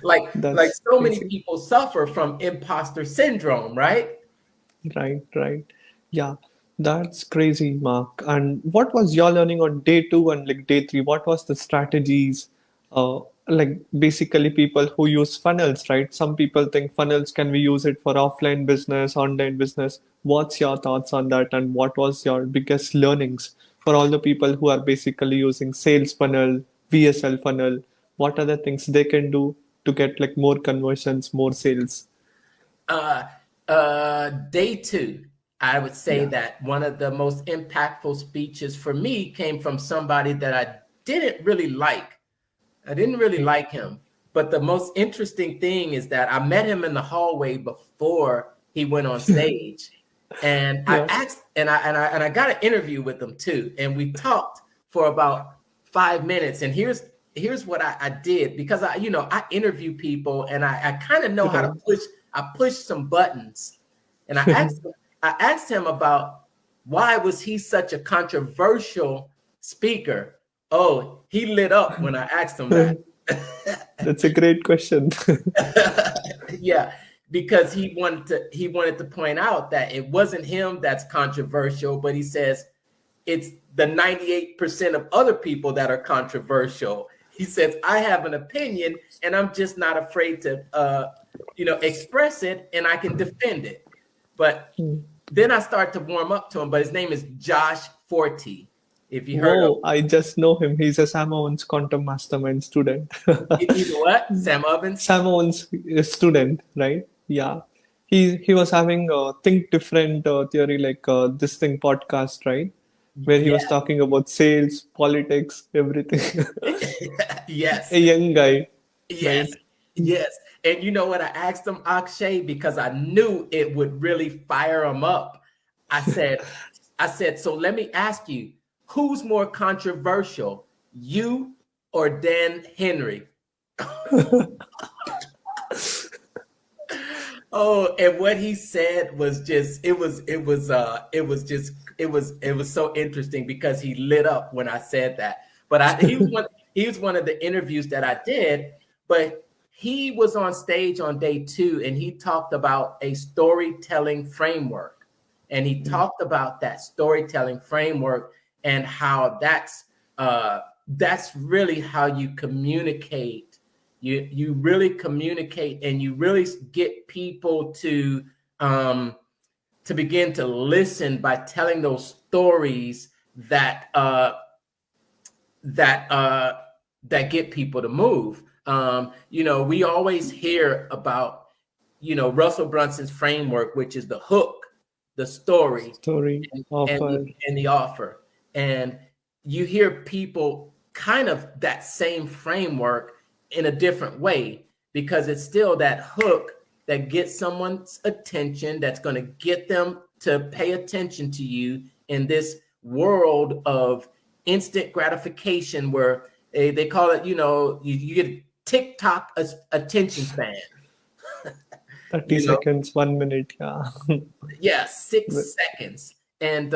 Like That's so many crazy. people suffer from imposter syndrome, right? Right, right. Yeah, that's crazy, Mark. And what was your learning on day two and like day three? What was the strategies? Like basically people who use funnels, right? Some people think funnels can we use it for offline business, online business. What's your thoughts on that? And what was your biggest learnings for all the people who are basically using sales funnel, VSL funnel? What are the things they can do to get like more conversions, more sales? uh Day two, I would say Yeah. that one of the most impactful speeches for me came from somebody that didn't really like I didn't really Okay. like him. But the most interesting thing is that I met him in the hallway before he went on stage. And I Yeah. asked, and I got an interview with him too. And we talked for about 5 minutes. And here's what I did, because I interview people, and I kind of know how to Right. push some buttons. And I asked him about why was he such a controversial speaker Oh, he lit up when I asked him that. That's a great question. Yeah, because he wanted to point out that it wasn't him that's controversial, but he says it's the 98% of other people that are controversial. He says, I have an opinion and I'm just not afraid to express it, and I can defend it. But then I start to warm up to him. But his name is Josh Forti. If you heard of Whoa, I just know him. He's a Sam Owens quantum mastermind student. he's a what? Sam Ovens? Sam Owens is student, right? Yeah. He was having a Think Different theory, like this thing podcast, right? Where he was Yeah. talking about sales, politics, everything. Yes. A young guy, Yes. right? Yes. And you know what? I asked him, Akshay, because I knew it would really fire him up. I said, so let me ask you, who's more controversial, you or Dan Henry? Oh, and what he said was just it was so interesting because he lit up when I said that. But he was one of the interviews that I did, but he was on stage on day 2 and he talked about a storytelling framework. And he talked about that storytelling framework and how that's really how you communicate. You really communicate and you really get people to begin to listen by telling those stories that get people to move. We always hear about Russell Brunson's framework, which is the hook, the story, Story, offer. and the offer. And you hear people kind of that same framework in a different way, because it's still that hook that gets someone's attention, that's going to get them to pay attention to you in this world of instant gratification where they call it, you get a TikTok attention span. 30 seconds, 1 minute, yeah. Yeah, 6 seconds. And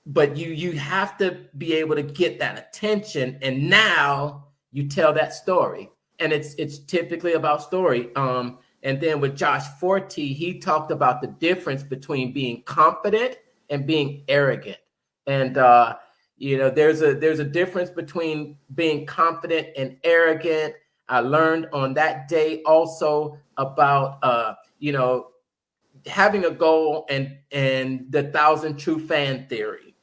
but you have to be able to get that attention, and now you tell that story, and it's typically about story. And then with Josh Forti, he talked about the difference between being confident and being arrogant. And there's a difference between being confident and arrogant. I learned on that day also about having a goal and the 1,000 true fan theory.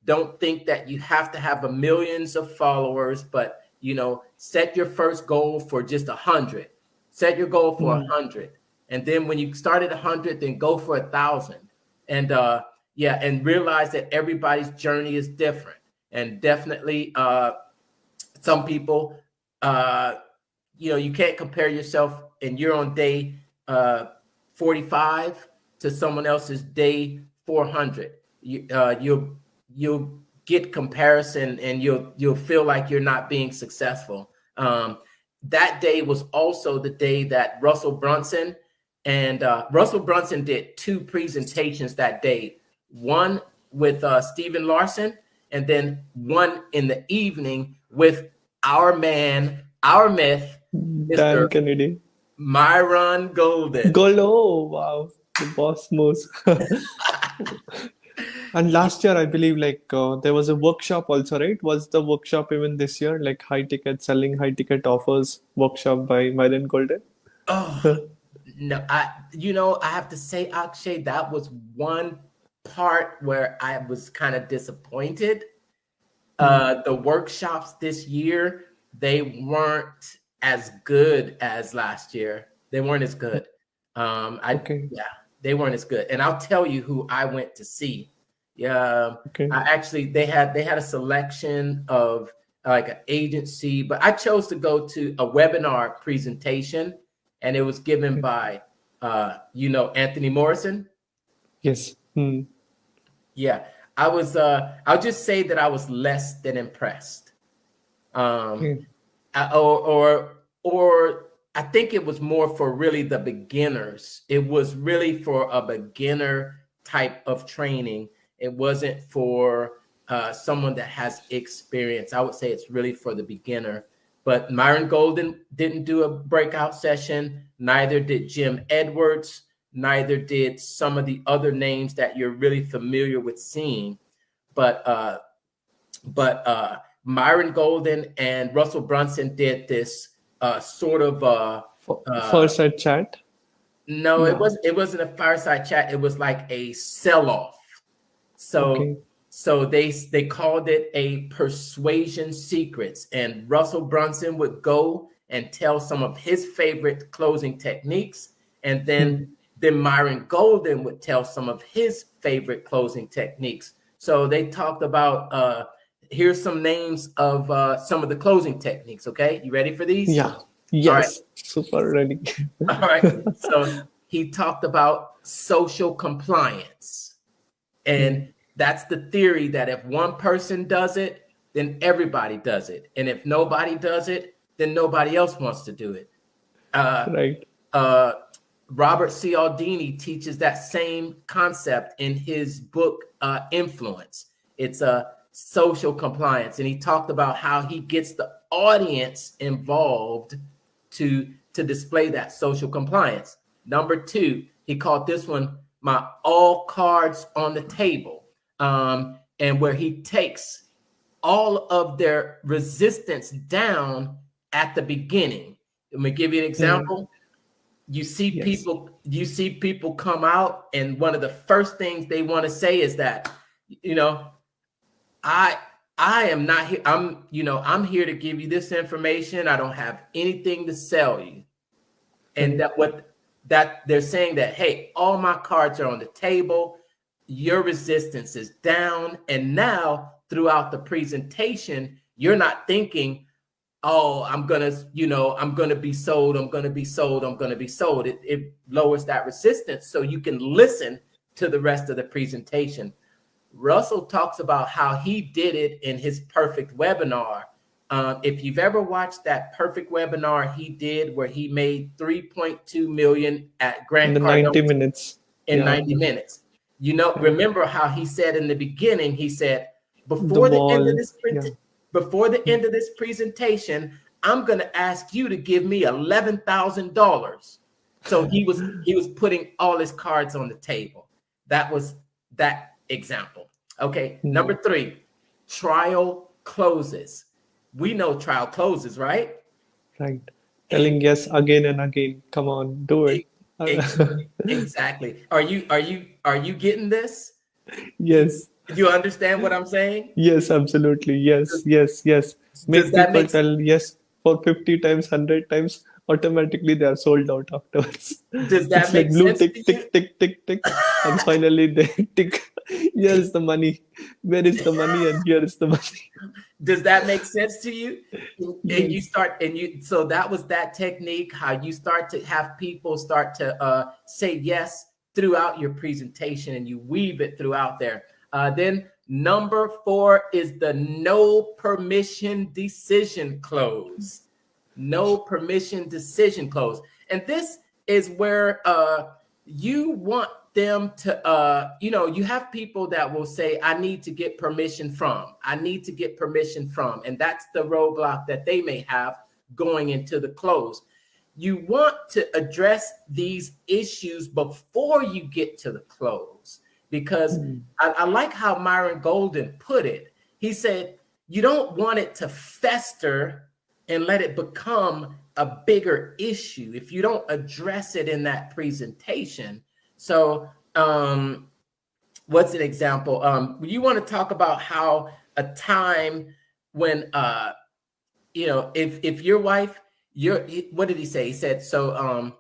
Don't think that you have to have millions of followers, but set your first goal for just 100. Set your goal for 100, and then when you start at 100, then go for 1,000. And and realize that everybody's journey is different. And definitely, some people, you can't compare yourself, and you're on day 45 to someone else's day 400. You'll get comparison, and you'll feel like you're not being successful. That day was also the day that Russell Brunson did 2 presentations that day. One with Stephen Larson, and then one in the evening with our man, our myth, Dan Mr. Kennedy. Myron Golden. Golo, wow, the boss moves. And last year, I believe, there was a workshop also, right? Was the workshop even this year, like selling high ticket offers workshop by Myron Golden? Oh no, I have to say, Akshay, that was one part where I was kind of disappointed. The workshops this year, they weren't as good as last year. They weren't as good. Okay. Yeah, they weren't as good. And I'll tell you who I went to see. Yeah, Okay. they had a selection of like an agency, but I chose to go to a webinar presentation, and it was given by Anthony Morrison. Yes. Yeah, I'll just say that I was less than impressed. Or I think it was more for really the beginners. It was really for a beginner type of training. It wasn't for someone that has experience. I would say it's really for the beginner. But Myron Golden didn't do a breakout session. Neither did Jim Edwards. Neither did some of the other names that you're really familiar with seeing. But Myron Golden and Russell Brunson did this sort of fireside chat. No, it wasn't a fireside chat. It was like a sell-off. So they called it a persuasion secrets, and Russell Brunson would go and tell some of his favorite closing techniques, and then Myron Golden would tell some of his favorite closing techniques. So they talked about here's some names of some of the closing techniques. Okay, you ready for these? Yeah. Yes. Right. Super ready. All right. So he talked about social compliance, and that's the theory that if one person does it, then everybody does it, and if nobody does it, then nobody else wants to do it. Right. Robert Cialdini teaches that same concept in his book Influence. It's a social compliance, and he talked about how he gets the audience involved to display that social compliance. Number 2, he called this one my all cards on the table, and where he takes all of their resistance down at the beginning. Let me give you an example. You see people come out, and one of the first things they want to say is that, I am not here. I'm here to give you this information. I don't have anything to sell you. And that they're saying that, hey, all my cards are on the table. Your resistance is down. And now throughout the presentation, you're not thinking, oh, I'm going to be sold. I'm going to be sold. I'm going to be sold. It lowers that resistance so you can listen to the rest of the presentation. Russell talks about how he did it in his perfect webinar. If you've ever watched that perfect webinar he did where he made $3.2 million at Grant Cardone 90 minutes. In 90 minutes. Remember how he said in the beginning, he said, before the end of this presentation, I'm going to ask you to give me $11,000. So he was putting all his cards on the table. That was that example. Okay, number 3, trial closes. We know trial closes, right? Right. Telling yes again and again. Come on, do it. Exactly. Are you getting this? Yes. You understand what I'm saying? Yes, absolutely. Yes. Make people tell yes for 50 times, 100 times. Automatically they are sold out afterwards. Does that make blue sense? Tick, and finally they tick. Here's the money. Where is the money? And here is the money. Does that make sense to you? Yes. So that was that technique, how you start to have people start to say yes throughout your presentation, and you weave it throughout there. Then number 4 is the no permission decision close. No permission decision close. And this is where you want them to, you have people that will say, I need to get permission from. And that's the roadblock that they may have going into the close. You want to address these issues before you get to the close, because I like how Myron Golden put it. He said, you don't want it to fester and let it become a bigger issue if you don't address it in that presentation. So what's an example? You want to talk about how a time when, if your wife, what did he say? He said, so,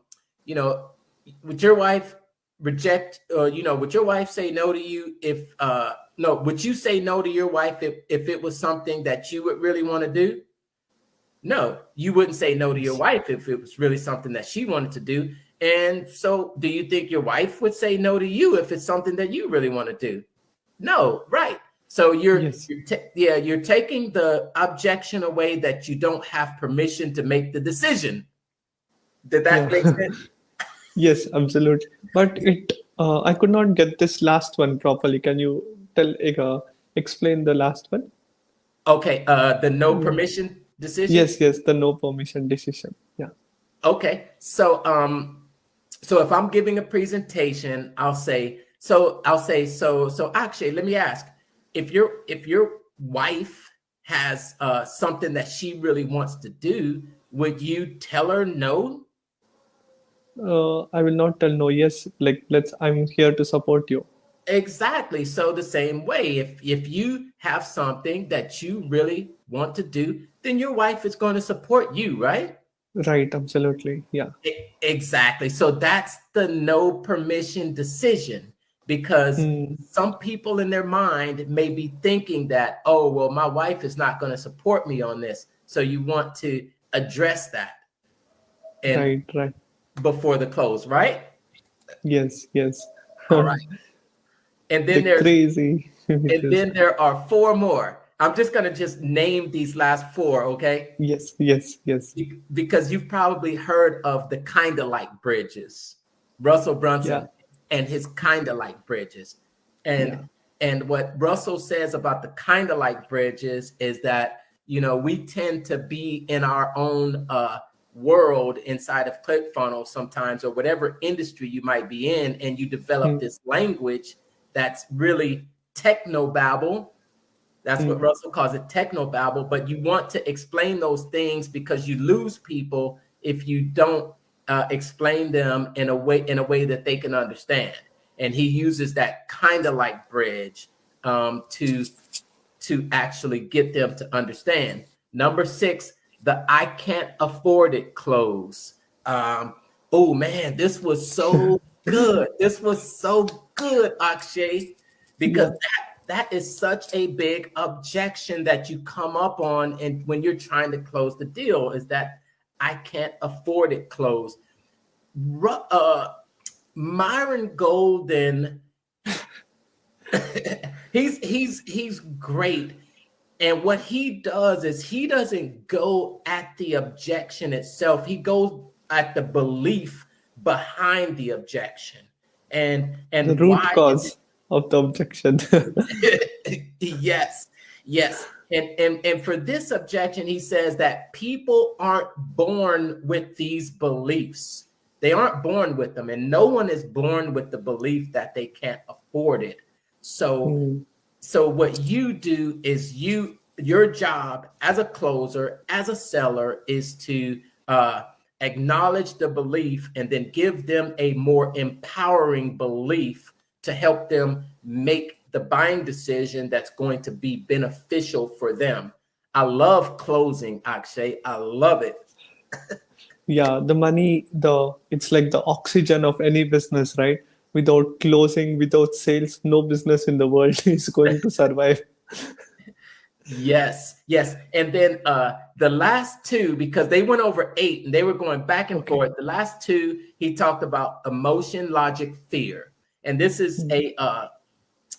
would your wife reject, or, would your wife say no to you would you say no to your wife if it was something that you would really want to do? No, you wouldn't say no to your wife if it was really something that she wanted to do. And so do you think your wife would say no to you if it's something that you really want to do? No, right. So you're taking the objection away that you don't have permission to make the decision. Did that make sense? Yes, absolutely. But I could not get this last one properly. Can you tell explain the last one? Okay, the no Yeah. permission decision. Yes, the no permission decision. Yeah. Okay, so if I'm giving a presentation, I'll say, actually, let me ask, if your wife has something that she really wants to do, would you tell her no? I will not tell no. Yes, like I'm here to support you. Exactly. So the same way, if you have something that you really want to do, then your wife is going to support you, right? Right, absolutely. Yeah. Exactly. So that's the no permission decision, because Hmm. some people in their mind may be thinking that, oh, well, my wife is not going to support me on this. So you want to address that and Right. before the close, right? Yes. All right. And The then there's crazy with and this. then there are four more. I'm just going to just name these last four, okay? Yes. Because you've probably heard of the kind of like bridges, Russell Yeah. Brunson and his kind of like bridges. Yeah. And what Russell says about the kind of like bridges is that, we tend to be in our own world inside of ClickFunnels sometimes, or whatever industry you might be in, and you develop Hmm. this language that's really techno babble. That's what Hmm. Russell calls it, technobabble. But you want to explain those things because you lose people if you don't explain them in a way that they can understand. And he uses that kind of like bridge to actually get them to understand. Number six, the I can't afford it close. Oh man, this was so good. This was so good, Akshay, because Yeah. that is such a big objection that you come up on, and when you're trying to close the deal, is that I can't afford it close. Myron Golden, he's great. And what he does is he doesn't go at the objection itself. He goes at the belief behind the objection. And The and root why is cause of the objection. it yes. And for this objection, he says that people aren't born with these beliefs. They aren't born with them, and no one is born with the belief that they can't afford it. So Hmm. so what you do is your job as a closer, as a seller, is to acknowledge the belief and then give them a more empowering belief to help them make the buying decision that's going to be beneficial for them. I love closing, Akshay. I love it. Yeah, the money, the it's like the oxygen of any business, right? Without closing, without sales, no business in the world is going to survive. Yes. And then the last two, because they went over 8 and they were going back and Okay. forth. The last two, he talked about emotion, logic, fear. And Hmm.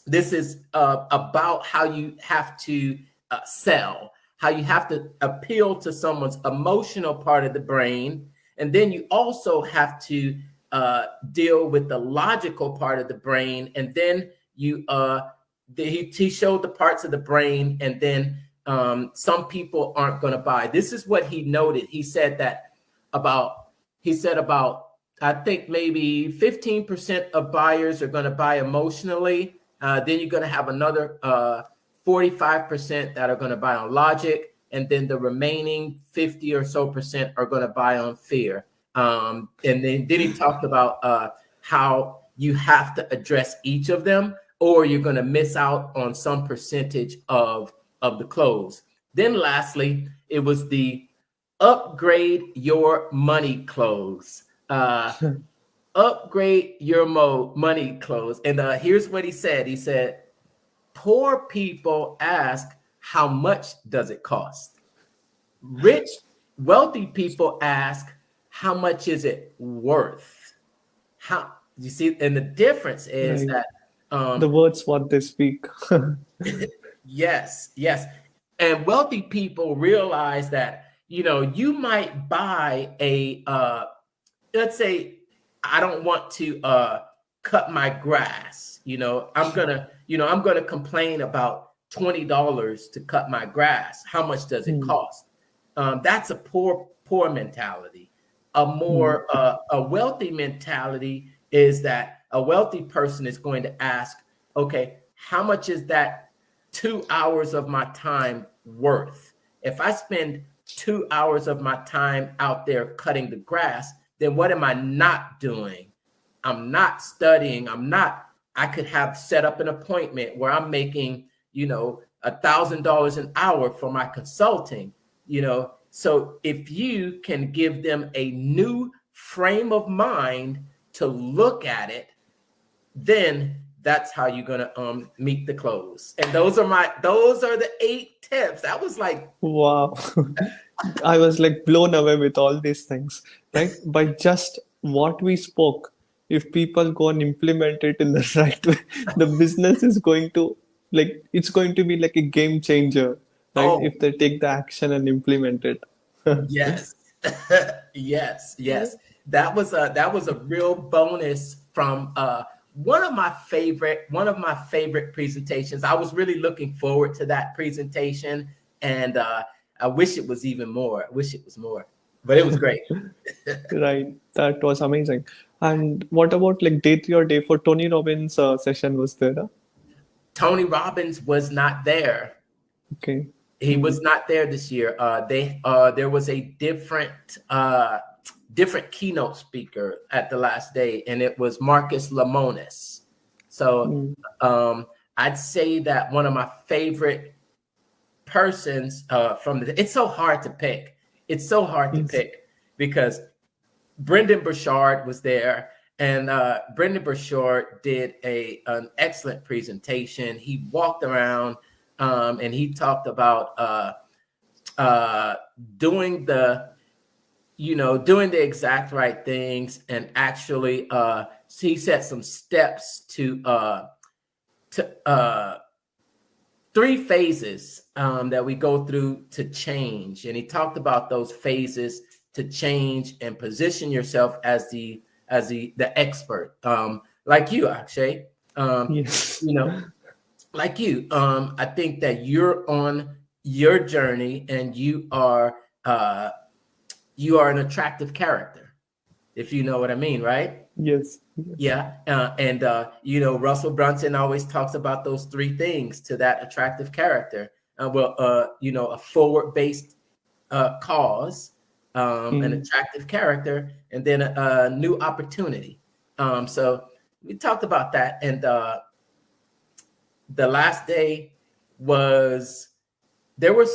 this is about how you have to sell, how you have to appeal to someone's emotional part of the brain, and then you also have to deal with the logical part of the brain, and then he showed the parts of the brain, and then some people aren't going to buy. This is what he noted. About he said about I think maybe 15% of buyers are going to buy emotionally. Then you're going to have another 45% that are going to buy on logic. And then the remaining 50 or so percent are going to buy on fear. And then he talked about how you have to address each of them, or you're going to miss out on some percentage of the close. Then lastly, it was the upgrade your money close. Upgrade your money close. And here's what he said. He said, poor people ask, how much does it cost? Rich, wealthy people ask, how much is it worth? How you see? And the difference is Right. that The words what they speak. yes. And wealthy people realize that, you might buy a let's say I don't want to cut my grass. I'm gonna complain about $20 to cut my grass. How much does it Hmm. cost? That's a poor mentality. Hmm. A wealthy mentality is that a wealthy person is going to ask, okay, how much is that 2 hours of my time worth? If I spend 2 hours of my time out there cutting the grass, then what am I not doing? I'm not studying. I could have set up an appointment where I'm making, $1,000 an hour for my consulting, So if you can give them a new frame of mind to look at it, then that's how you're gonna meet the close. And those are the 8 tips. That was like, Wow. I was like blown away with all these things, right? By just what we spoke, if people go and implement it in the right way, the business is going to it's going to be like a game changer, right? oh, If they take the action and implement it. yes. Yes. That was a real bonus from one of my favorite presentations. I was really looking forward to that presentation, and I wish it was even more. I wish it was more, but it was great. Right. That was amazing. And what about like day 3 or day 4? Tony Robbins session was there. Huh? Tony Robbins was not there. Okay. He Hmm. was not there this year. There was a different keynote speaker at the last day, and it was Marcus Lemonis. So Hmm. I'd say that one of my favorite persons it's so hard to pick. It's so hard to Yes. pick because Brendan Burchard was there, and Brendan Burchard did an excellent presentation. He walked around and he talked about doing doing the exact right things, and actually he set some steps to 3 phases that we go through to change. And he talked about those phases to change and position yourself as the expert, like you, Akshay. Um, Yes. you know, like you. I think that you're on your journey, and you are an attractive character, if you know what I mean, right? Yes. Yes. Yeah, and Russell Brunson always talks about those 3 things to that attractive character. A forward-based cause, an Hmm. attractive character, and then a new opportunity. So we talked about that, and the last day was there were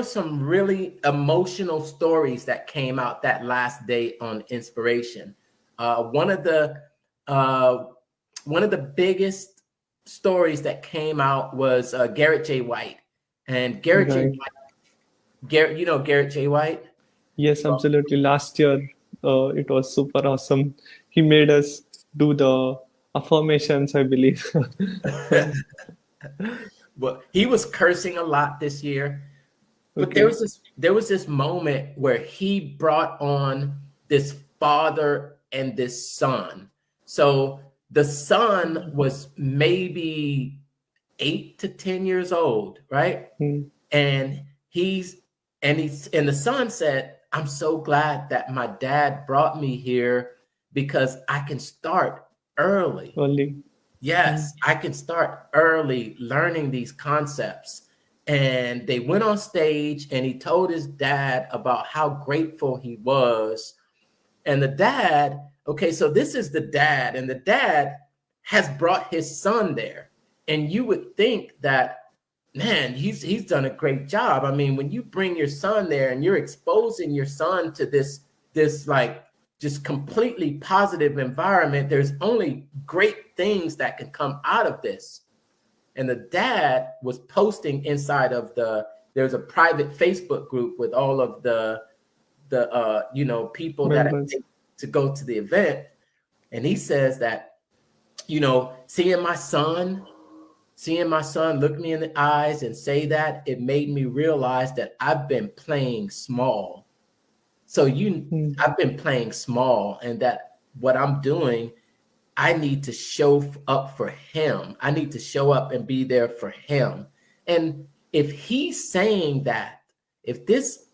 some really emotional stories that came out that last day on Inspiration. Uh, one of the uh, one of the biggest stories that came out was Garrett J. White, and Right. Garrett J. White. Yes, absolutely. Last year, it was super awesome. He made us do the affirmations, I believe. Well, he was cursing a lot this year, but there Okay. was this moment where he brought on this father and this son. So the son was maybe 8 to 10 years old, right? Hmm. And the son said, "I'm so glad that my dad brought me here because I can start early. Only. Hmm. Yes, I can start early learning these concepts." And they went on stage, and he told his dad about how grateful he was. And the dad, okay, so this is the dad, and the dad has brought his son there. And you would think that, man, he's done a great job. I mean, when you bring your son there and you're exposing your son to this like just completely positive environment, there's only great things that can come out of this. And the dad was posting inside of there's a private Facebook group with all of the people that Members. to go to the event. And he says that, seeing my son look me in the eyes and say that, it made me realize that I've been playing small. So Hmm. I've been playing small, and that what I'm doing, I need to show up for him. I need to show up and be there for him. And if he's saying that, if this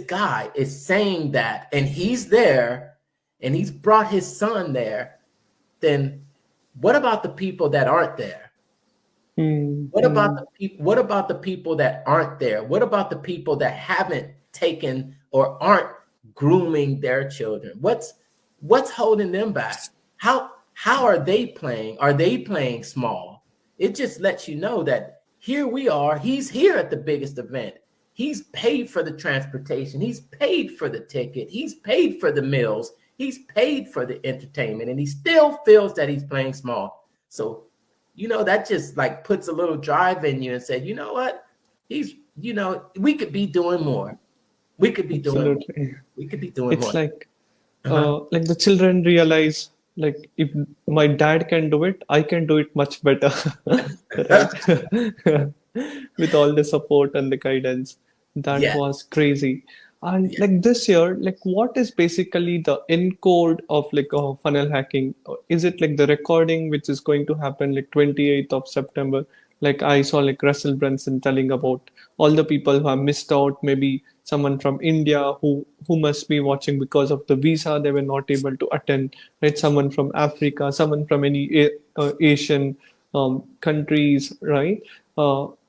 guy is saying that, and he's there, and he's brought his son there, then what about the people that aren't there? What about Mm-hmm. the people? What about the people that aren't there? What about the people that haven't taken or aren't grooming their children? What's holding them back? How are they playing? Are they playing small? It just lets you know that here we are. He's here at the biggest event. He's paid for the transportation. He's paid for the ticket. He's paid for the meals. He's paid for the entertainment, and he still feels that he's playing small. So that just like puts a little drive in you and said, you know what? We could be doing more. We could be doing more. Absolutely. We could be doing It's more. Uh-huh. like the children realize, like, if my dad can do it, I can do it much better, right? With all the support and the guidance. That Yeah. was crazy. And Yeah. like this year, like what is basically the encode of like funnel hacking? Is it like the recording which is going to happen like 28th of September? Like I saw like Russell Brunson telling about all the people who have missed out, maybe someone from India who must be watching because of the visa they were not able to attend, right? Someone from Africa, someone from any Asian countries, right?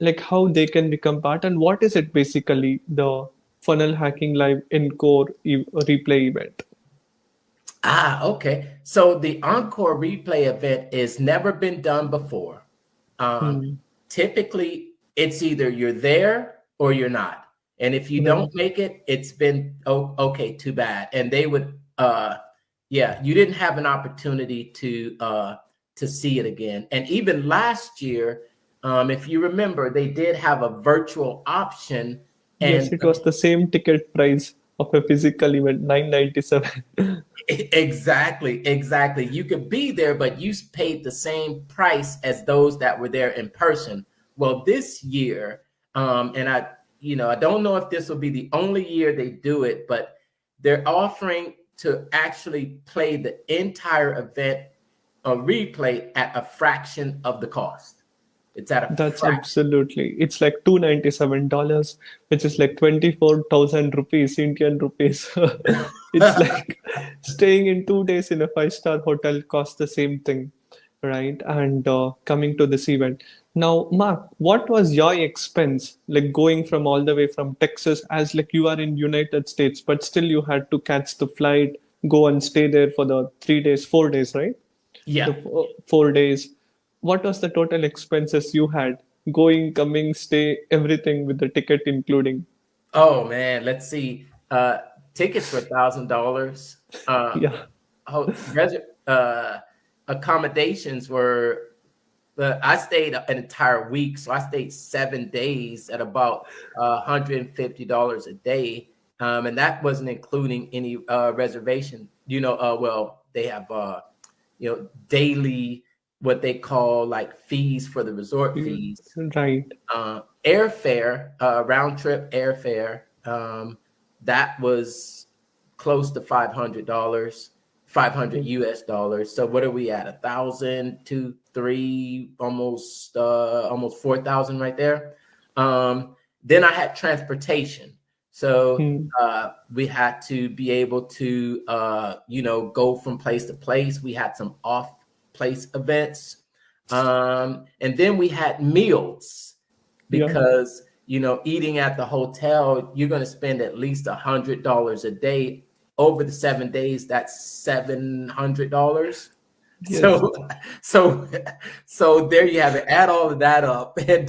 Like how they can become part, and what is it basically, the funnel hacking live encore replay event? Okay. So the Encore replay event has never been done before. Um, Hmm. Typically, it's either you're there or you're not. And if you don't Right. make it, it's been okay, too bad. And they would, yeah, you didn't have an opportunity to see it again. And even last year, if you remember, they did have a virtual option, Yes, and it was the same ticket price of a physical event, 997. exactly. You could be there, but you paid the same price as those that were there in person. Well, this year, and I don't know if this will be the only year they do it, but they're offering to actually play the entire event, a replay at a fraction of the cost. It's at a That's fraction. absolutely. It's like $297, which is like 24,000 rupees, Indian rupees. It's like staying in 2 days in a five-star hotel costs the same thing, right? And coming to this event. Now, Mark, what was your expense like going from all the way from Texas, as like you are in United States, but still you had to catch the flight, go and stay there for the 3 days, 4 days, right? The Yeah. 4 days. What was the total expenses you had? Going, coming, stay, everything with the ticket including. Oh man, let's see. Tickets were $1,000. Uh, Yeah. uh, accommodations were. I stayed an entire week, so I stayed 7 days at about $150 a day, and that wasn't including any reservation. Well, they have daily, what they call like fees for the resort fees, Right. airfare, round trip airfare. That was close to $500, 500 US dollars. So what are we at? 1,000, 2, 3, almost 4,000 right there. Then I had transportation. So Hmm. we had to be able to, go from place to place. We had some off place events. And then we had meals, Yeah. because eating at the hotel, you're going to spend at least $100 a day over the 7 days. That's $700. Yes. So there you have it. Add all of that up, and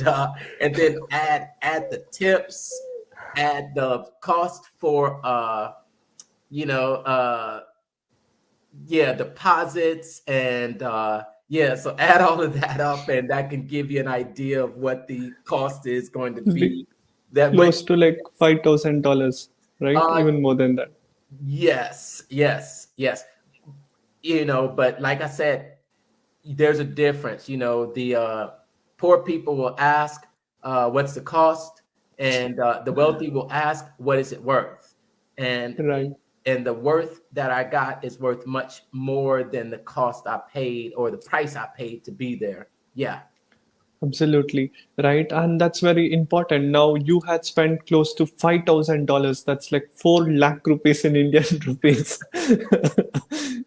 then add the tips, add the cost for deposits, and so add all of that up, and that can give you an idea of what the cost is going to Like be. That but close to like $5,000, right? uh Even more than that. yes. But like I said, there's a difference. The poor people will ask, what's the cost? And the wealthy will ask, what is it worth? And Right. and the worth that I got is worth much more than the cost I paid or the price I paid to be there. Yeah. Absolutely right, and that's very important. Now you had spent close to $5,000. That's like 4 lakh rupees in Indian rupees,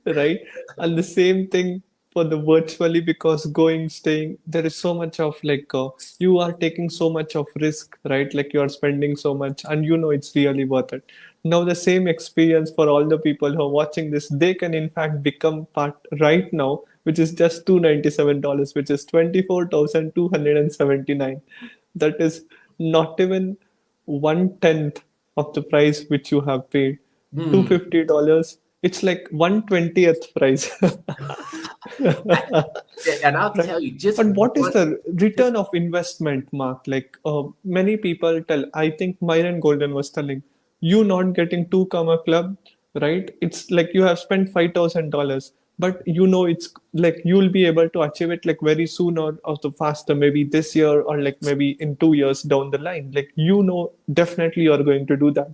right? And the same thing for the virtually, because going, staying, there is so much of like you are taking so much of risk, right? Like you are spending so much, and you know it's really worth it. Now the same experience for all the people who are watching this, they can in fact become part right now, which is just $297, which is 24,279. That is not even 1/10 of the price which you have paid. Hmm. $250. It's like 1/20th price. And I'll Right. tell you, just And what is one, the just return of investment, Mark? Like many people tell, I think Myron Golden was telling, you not getting two comma club, right? It's like you have spent $5,000, but you know it's like you'll be able to achieve it like very soon or the faster, maybe this year or like maybe in 2 years down the line. Like you know, definitely you're going to do that,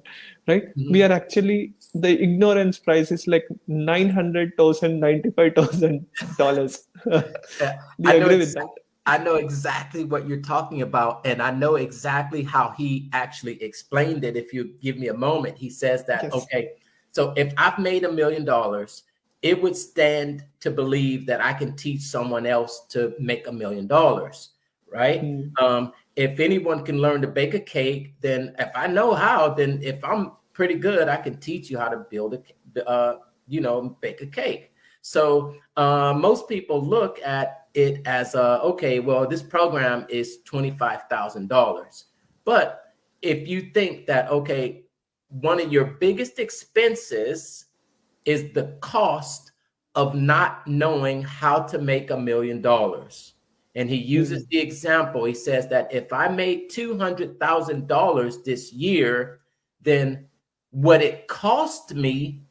right? We Mhm. are actually the ignorance price is like 900,000, $95,000. Yeah, Do you agree with that? I know exactly what you're talking about, and I know exactly how he actually explained it. If you give me a moment, he says that, Yes. okay, so if I've made $1 million, it would stand to believe that I can teach someone else to make $1 million, right? Hmm. If anyone can learn to bake a cake, then if I know how, then if I'm pretty good, I can teach you how to build bake a cake. So most people look at it as okay, well, this program is $25,000. But if you think that, okay, one of your biggest expenses is the cost of not knowing how to make $1 million. And he Hmm. uses the example. He says that if I made $200,000 this year, then what it cost me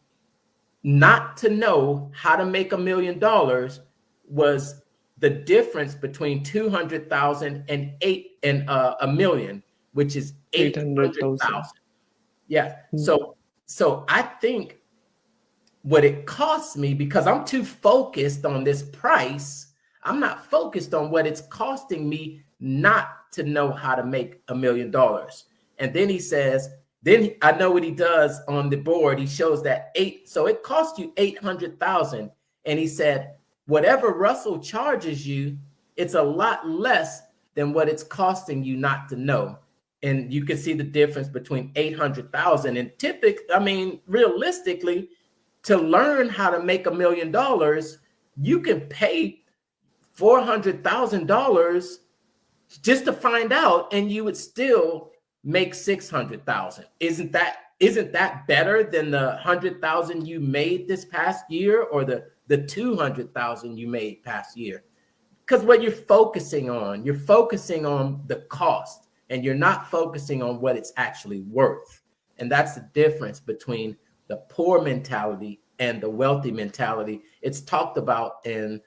not to know how to make $1 million was the difference between 200,000 and a million, which is 800,000. 800,000. Yeah. Hmm. So I think what it costs me, because I'm too focused on this price, I'm not focused on what it's costing me not to know how to make $1 million. And then he says, then I know what he does on the board. He shows that so it costs you 800,000. And he said, whatever Russell charges you, it's a lot less than what it's costing you not to know. And you can see the difference between 800,000 and realistically, to learn how to make $1 million, you can pay $400,000 just to find out, and you would still make 600,000. Isn't that better than the 100,000 you made this past year, or the 200,000 you made past year? Because what you're focusing on the cost, and you're not focusing on what it's actually worth. And that's the difference between the poor mentality and the wealthy mentality. It's talked about in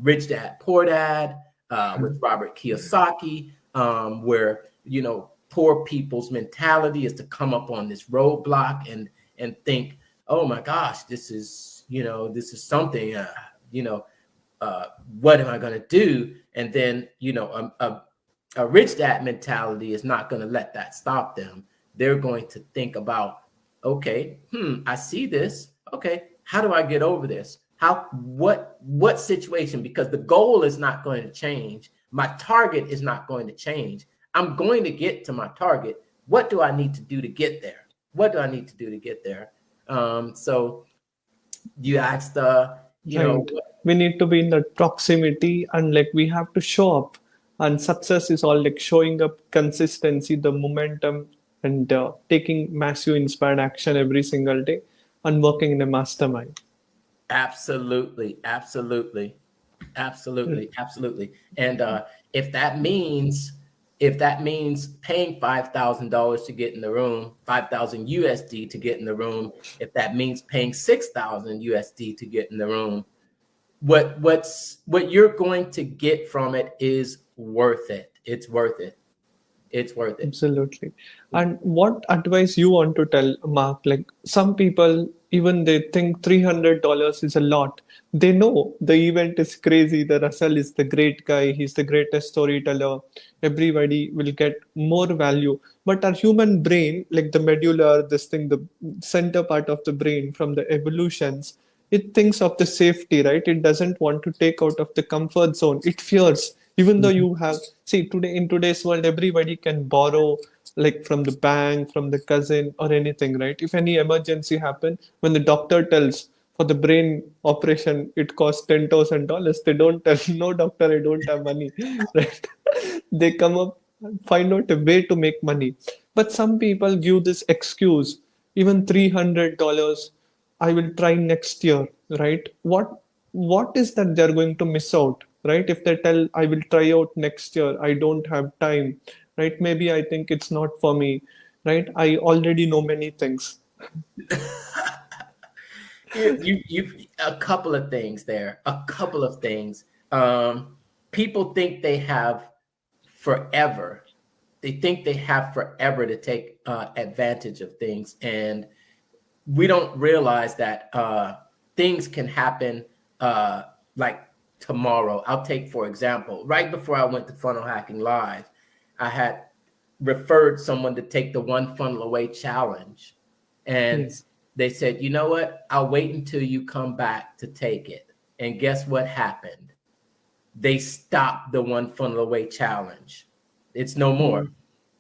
Rich Dad Poor Dad, with Robert Kiyosaki, where poor people's mentality is to come up on this roadblock and think, oh my gosh, this is something, what am I going to do? And then a rich dad mentality is not going to let that stop them. They're going to think about, okay, I see this. Okay, how do I get over this? What situation? Because the goal is not going to change. My target is not going to change. I'm going to get to my target. What do I need to do to get there? What do I need to do to get there? So you asked, Right. We need to be in the proximity and like we have to show up. And success is all like showing up, consistency, the momentum, and taking massive inspired action every single day and working in a mastermind. absolutely, absolutely, absolutely, absolutely. And if that means paying $5,000 to get in the room, 5,000 USD to get in the room, if that means paying 6,000 USD to get in the room, what you're going to get from it is worth it. It's worth it. It's worth it. Absolutely. And what advice you want to tell Mark? Like some people, even they think $300 is a lot. They know the event is crazy. The Russell is the great guy. He's the greatest storyteller. Everybody will get more value. But our human brain, like the medulla, this thing, the center part of the brain from the evolutions, it thinks of the safety, right? It doesn't want to take out of the comfort zone. It fears, even though Mhm. you have, see, today in today's world, everybody can borrow like from the bank, from the cousin or anything, right? If any emergency happen, when the doctor tells for the brain operation, it costs $10,000. They don't tell, no doctor, I don't have money, right? They come up, find out a way to make money. But some people give this excuse, even $300. I will try next year, right? What is that they're going to miss out, right? If they tell I will try out next year, I don't have time, right? Maybe I think it's not for me, right? I already know many things. You've a couple of things there. A couple of things. People think they have forever. They think they have forever to take advantage of things, and we don't realize that things can happen like tomorrow. I'll take, for example, right before I went to Funnel Hacking Live, I had referred someone to take the One Funnel Away challenge. And Yes, they said, you know what? I'll wait until you come back to take it. And guess what happened? They stopped the One Funnel Away challenge. It's no more. mm,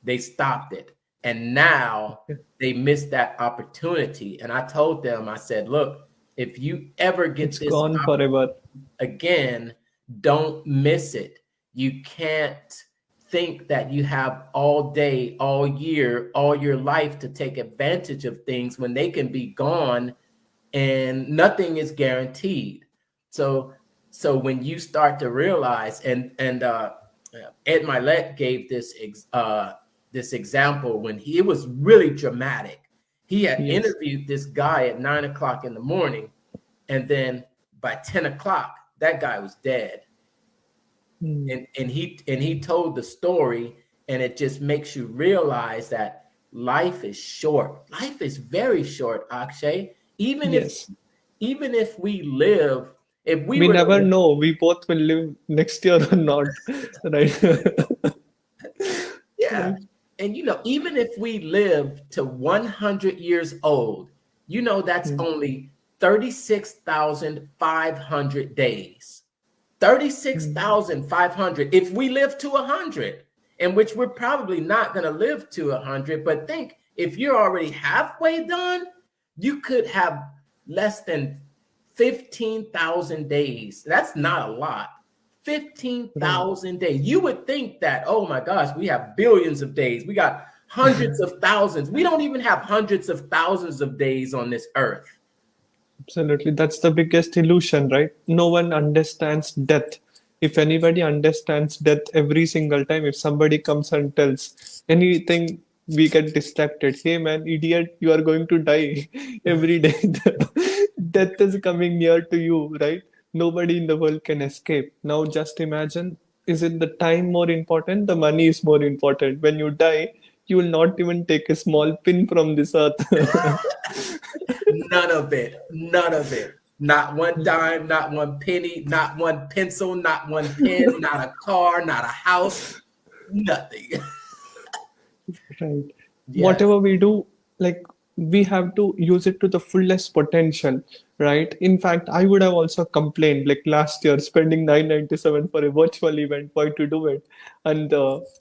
They stopped it. And now yeah, they missed that opportunity. And I told them, I said, look, if you ever get it's this gone forever. again, don't miss it. You can't think that you have all day, all year, all your life to take advantage of things when they can be gone and nothing is guaranteed. So so when you start to realize, and Ed Milet gave this example when he, it was really dramatic. He had Yes. interviewed this guy at 9 o'clock in the morning, and then by 10 o'clock, that guy was dead. Mm, And he told the story, and it just makes you realize that life is short. Life is very short, Akshay. Even if yes. even if we live, if we We were never to, know. We both will live next year or not, right? yeah, Right. and even if we live to 100 years old, that's Mm, only 36,500 days. mm, 36,500 if we live to 100, in which we're probably not going to live to 100. But think, if you're already halfway done, you could have less than 15,000 days. That's not a lot. right. 15,000 days. You would think that, oh my gosh, we have billions of days. We got hundreds of thousands. We don't even have hundreds of thousands of days on this earth. Absolutely. That's the biggest illusion, right? No one understands death. If anybody understands death every single time, if somebody comes and tells anything, we get distracted. Hey man, idiot, you are going to die every day. Death is coming near to you, right? Nobody in the world can escape. Now just imagine, is it the time more important? The money is more important. When you die, you will not even take a small pin from this earth. None of it. None of it. Not one dime, not one penny, not one pencil, not one pen, not a car, not a house, nothing. Right. Yes. Whatever we do, like we have to use it to the fullest potential, right? In fact, I would have also complained like last year, spending 997 for a virtual event. Why to do it? And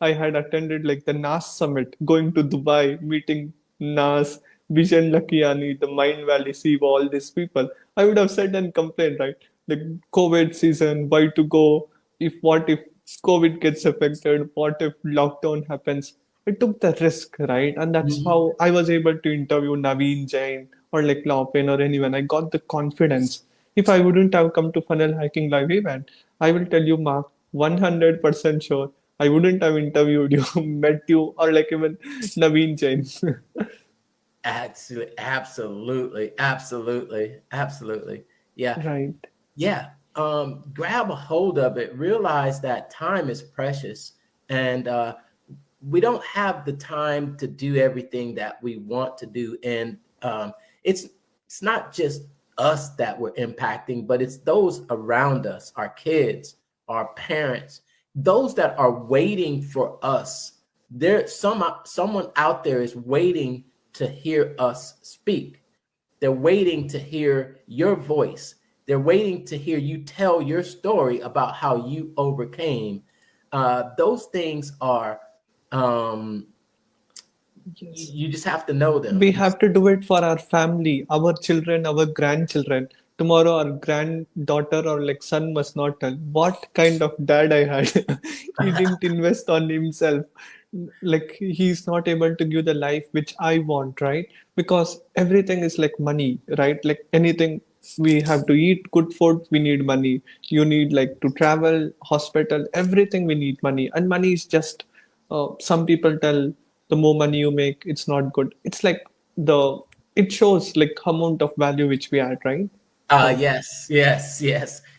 I had attended like the NAS summit, going to Dubai, meeting NAS, Vision Lakiani, the Mind Valley CEO, all these people. I would have said and complained, right? Like COVID season, why to go? What if COVID gets affected? What if lockdown happens? I took the risk, right? And that's Mhm. how I was able to interview Naveen Jain or like Lapin or anyone. I got the confidence. If I wouldn't have come to Funnel Hacking Live event, I will tell you, Mark, 100% sure, I wouldn't have interviewed you, met you, or like even Naveen Jain. Absolutely, absolutely, absolutely, absolutely. Yeah, Right. yeah. Grab a hold of it. Realize that time is precious, and we don't have the time to do everything that we want to do. And it's not just us that we're impacting, but it's those around us, our kids, our parents, those that are waiting for us. Someone out there is waiting to hear us speak. They're waiting to hear your voice. They're waiting to hear you tell your story about how you overcame. Those things are, um, Yes. you just have to know them. We have to do it for our family, our children, our grandchildren. Tomorrow, our granddaughter or like son must not tell what kind of dad I had. He didn't invest on himself. Like he's not able to give the life which I want, right? Because everything is like money, right? Like anything we have to eat good food, we need money. You need like to travel, hospital, everything we need money. And money is just some people tell the more money you make, it's not good. It's like the it shows like amount of value which we add, right? Um, Yes.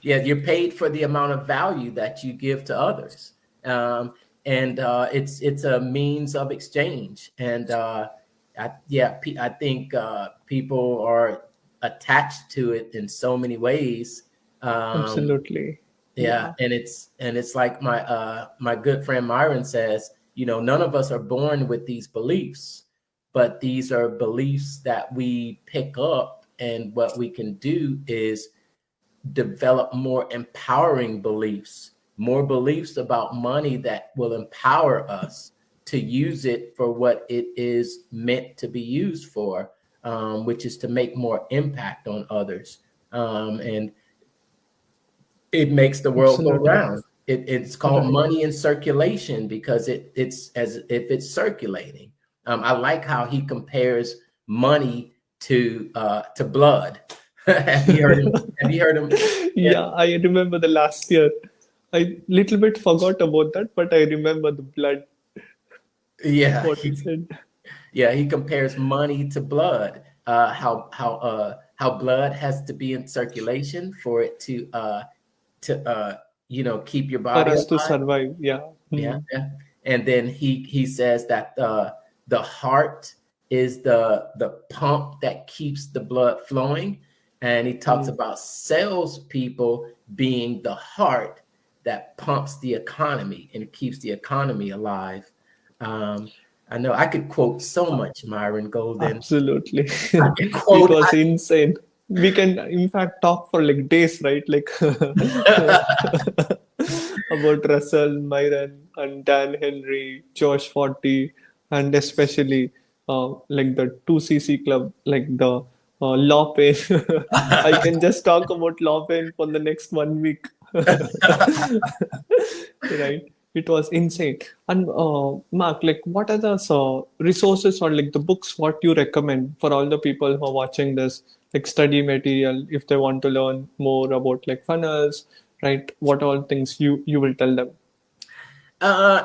You're paid for the amount of value that you give to others, and it's a means of exchange. And I think people are attached to it in so many ways. Um, Absolutely. yeah, Yeah, and it's like my good friend Myron says, none of us are born with these beliefs, but these are beliefs that we pick up, and what we can do is develop more empowering beliefs, more beliefs about money that will empower us to use it for what it is meant to be used for, which is to make more impact on others. And it makes the world go absolutely. round. It's called Right. money in circulation because it's as if it's circulating. I like how he compares money to blood. Have you heard him? Have you heard him? Yeah, Yeah, I remember the last year. I little bit forgot about that, but I remember the blood, yeah, what he said. yeah. He compares money to blood. How blood has to be in circulation for it to keep your For body us to alive. survive. Yeah. Yeah, Hmm. yeah. And then he says that the heart is the pump that keeps the blood flowing, and he talks Hmm. about salespeople being the heart that pumps the economy and keeps the economy alive. Um, I know I could quote so much Myron Golden. Absolutely. I could It quote. was insane. We can, in fact, talk for like days, right? Like about Russell, Myron, and Dan Henry, Josh Forty, and especially like the 2CC club, like the Lapin. I can just talk about Lapin for the next 1 week. Right? It was insane. And Mark, like, what are the resources or like the books what you recommend for all the people who are watching this, like study material, if they want to learn more about like funnels, right? What all things you will tell them?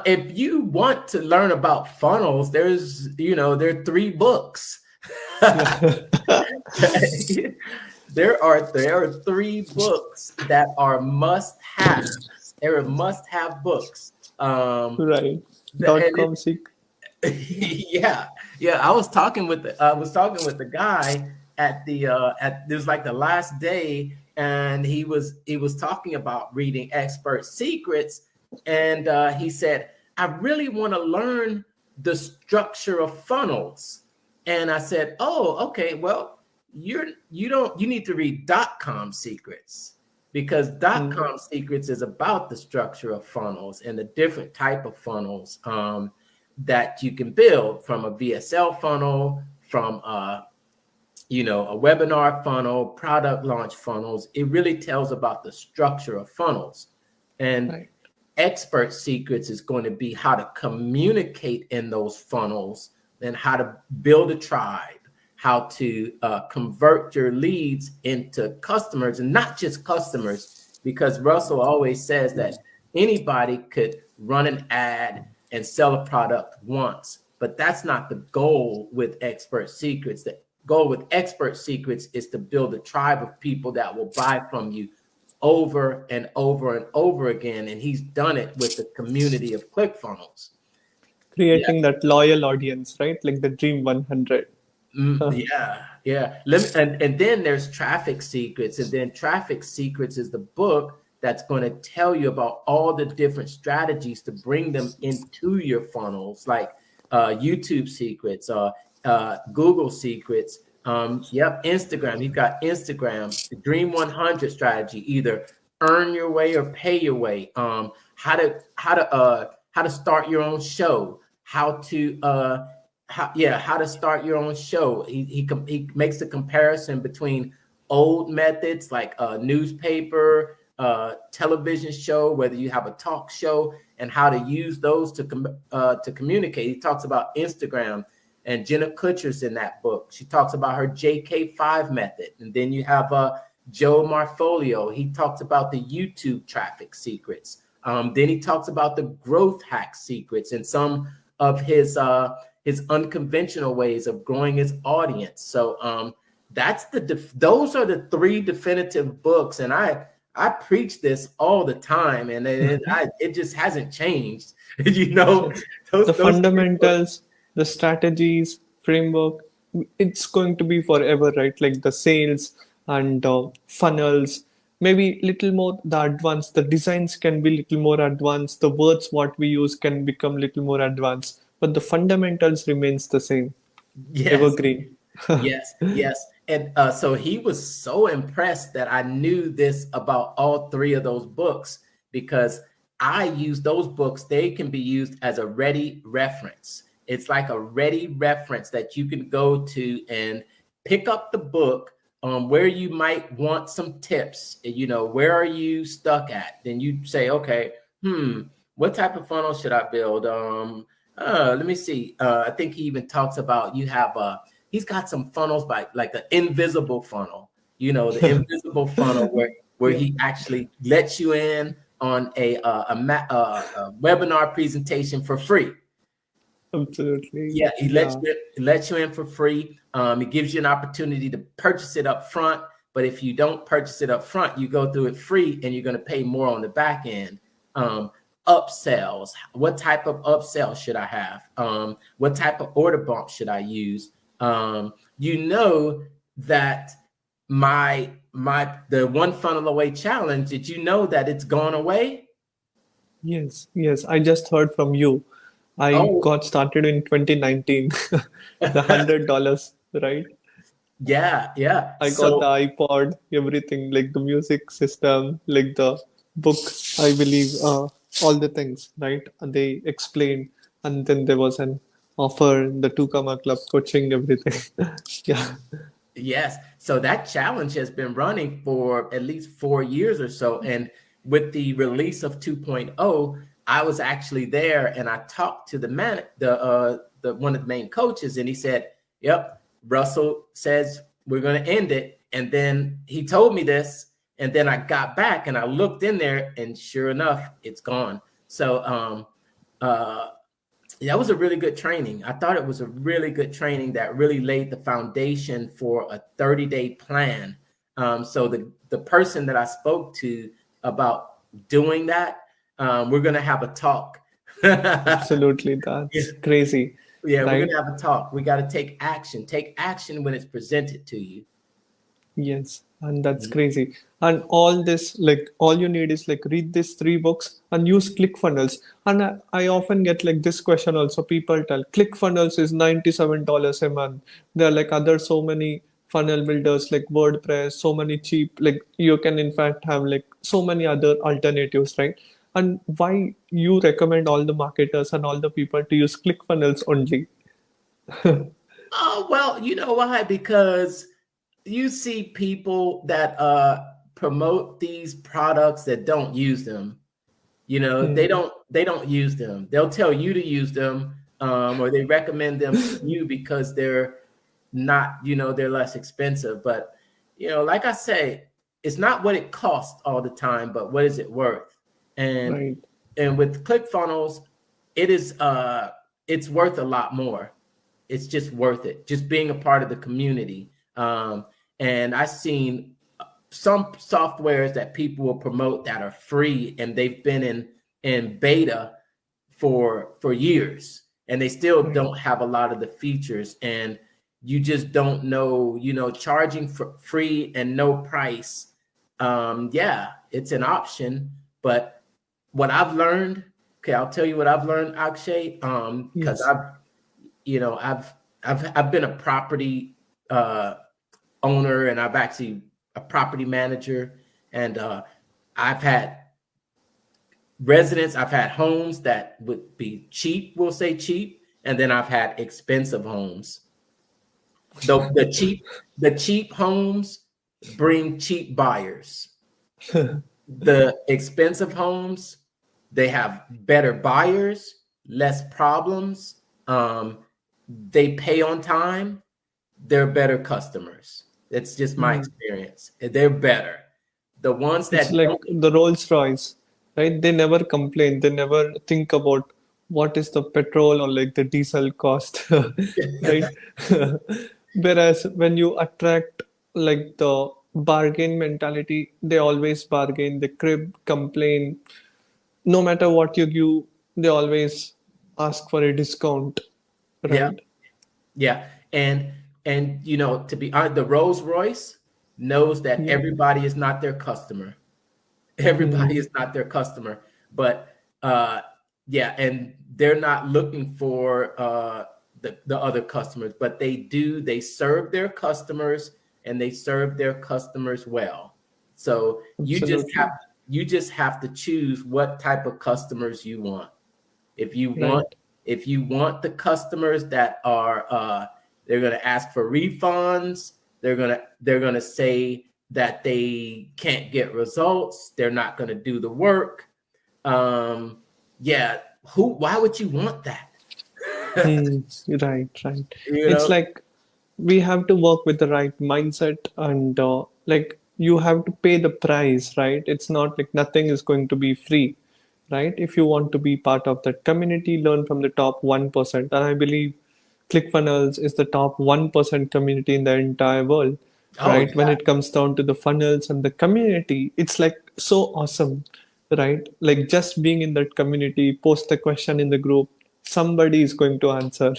If you want to learn about funnels, there are 3 books. Yeah. There are 3 books that are must have. There are must have books. Right. Dot And com seek. yeah, yeah. I was talking with the guy at this was like the last day, and he was talking about reading expert secrets, and he said, I really want to learn the structure of funnels. And I said, oh, okay, well, you need to read .com secrets, because Mm, .com secrets is about the structure of funnels and the different type of funnels that you can build, from a VSL funnel, from a webinar funnel, product launch funnels. It really tells about the structure of funnels. And right. expert secrets is going to be how to communicate in those funnels, and how to build a tribe, how to convert your leads into customers, and not just customers, because Russell always says that anybody could run an ad and sell a product once, but that's not the goal with expert secrets. The goal with expert secrets is to build a tribe of people that will buy from you over and over and over again. And he's done it with the community of ClickFunnels. Yeah. creating that loyal audience, right? Like the Dream 100. Yeah, yeah. Let me, and then there's Traffic Secrets, and then Traffic Secrets is the book that's going to tell you about all the different strategies to bring them into your funnels, like YouTube Secrets, Google Secrets. Yep, Instagram. You've got Instagram, the Dream 100 strategy, either earn your way or pay your way. How to start your own show, how to start your own show. He makes the comparison between old methods like a newspaper, television show, whether you have a talk show, and how to use those to communicate. He talks about Instagram, and Jenna Kutcher's in that book. She talks about her JK5 method, and then you have Joe Marfolio. He talks about the YouTube traffic secrets. Then he talks about the growth hack secrets and some of his unconventional ways of growing his audience. So those are the three definitive books, and I preach this all the time, and it just hasn't changed. You know, Yes. The those three books. fundamentals, the strategies, framework, it's going to be forever, right? Like the sales and funnels, maybe little more the advanced, the designs can be little more advanced, the words what we use can become little more advanced, but the fundamentals remains the same, Yes, evergreen. yes, yes. And so he was so impressed that I knew this about all three of those books, because I use those books. They can be used as a ready reference. It's like a ready reference that you can go to and pick up the book where you might want some tips. You know, where are you stuck at? Then you say, okay, what type of funnel should I build? Let me see. I think he even talks about he's got some funnels by like the invisible funnel, the invisible funnel where Yeah, he actually lets you in on a webinar presentation for free. absolutely. Yeah, Yeah. he lets you in for free. He gives you an opportunity to purchase it up front. But if you don't purchase it up front, you go through it free, and you're going to pay more on the back end. Upsells. What type of upsell should I have? What type of order bump should I use? You know that the one funnel away challenge, did you know that it's gone away? Yes, yes. I just heard from you. I Oh, got started in 2019. The $100, right? yeah, yeah. I got the So iPod, everything, like the music system, like the book, I believe, all the things, right? And they explained, and then there was an offer, the Two Comma Club coaching, everything. Yeah, yes. So that challenge has been running for at least 4 years or so. And with the release of 2.0, I was actually there, and I talked to the one of the main coaches, and he said, "Yep, Russell says we're going to end it." And then he told me this, and then I got back and I looked in there, and sure enough, it's gone. So uh yeah, that was a really good training. I thought it was a really good training that really laid the foundation for a 30-day plan. So the person that I spoke to about doing that, we're going to have a talk. Yeah, absolutely. That's crazy, yeah, we're going right? to have a talk. We got to take action. Take action when it's presented to you. Yes, and that's crazy. And all this, like, all you need is like read these three books and use ClickFunnels. And I often get like this question also. People tell ClickFunnels is $97 a month. There are like other so many funnel builders like WordPress, so many cheap, like you can in fact have like so many other alternatives, right? And why you recommend all the marketers and all the people to use ClickFunnels only? Oh, well, you know why? Because you see people that promote these products that don't use them. Hmm, They don't use them. They'll tell you to use them, or they recommend them to you because they're not, they're less expensive. But like I say, it's not what it costs all the time, but what is it worth? And right. and with ClickFunnels, it's worth a lot more. It's just worth it. Just being a part of the community. And I've seen some softwares that people will promote that are free, and they've been in beta for years, and they still Right. don't have a lot of the features. And you just don't know, charging for free and no price. Yeah, it's an option. But what I've learned, okay, I'll tell you what I've learned, Akshay, because Yes. I've been a property uh, owner, and I've actually a property manager, and I've had residents, I've had homes that would be cheap, we'll say cheap, and then I've had expensive homes. The cheap homes bring cheap buyers. The expensive homes, they have better buyers, less problems. They pay on time. They're better customers. It's just my Hmm. experience. They're better. The ones It's that like don't, the Rolls Royce, right? They never complain. They never think about what is the petrol or like the diesel cost, right? Whereas when you attract like the bargain mentality, they always bargain, they crib, complain. No matter what you give, they always ask for a discount, yeah, right? yeah, and to be honest, the Rolls Royce knows that Yeah. everybody is not their customer. Everybody Hmm. is not their customer, but yeah, and they're not looking for the other customers, but they serve their customers, and they serve their customers well. So Absolutely. you just have to choose what type of customers you want. If you want Right. if you want the customers that are they're going to ask for refunds, they're going to say that they can't get results, they're not going to do the work. Yeah, why would you want that? Hmm. Right, right. you It's know like we have to work with the right mindset and like you have to pay the price, right? It's not like nothing is going to be free, right? If you want to be part of that community, learn from the top 1%. And I believe ClickFunnels is the top 1% community in the entire world, oh right? When yeah. it comes down to the funnels and the community, it's like so awesome, right? Like just being in that community, post a question in the group, somebody is going to answer,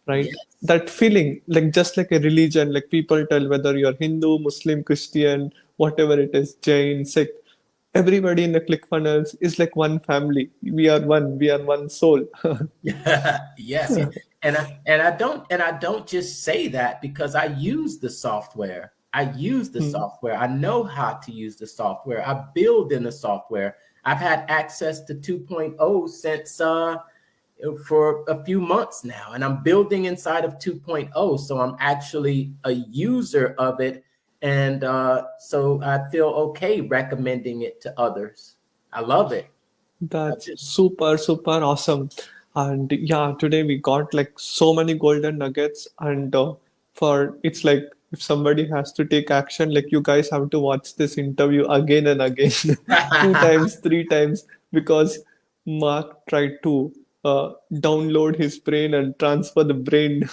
right? Yes. That feeling, like just like a religion, like people tell whether you're Hindu, Muslim, Christian, whatever it is, Jain, Sikh, everybody in the ClickFunnels is like one family. We are one soul. Yes, yeah. And I don't just say that because I use the software. I use the Hmm. software. I know how to use the software. I build in the software. I've had access to 2.0 since for a few months now, and I'm building inside of 2.0, so I'm actually a user of it, and so I feel okay recommending it to others. I love it. I That's just super, super awesome. And yeah, today we got like so many golden nuggets. And for it's like if somebody has to take action, like you guys have to watch this interview again and again, two times, three times, because Mark tried to download his brain and transfer the brain,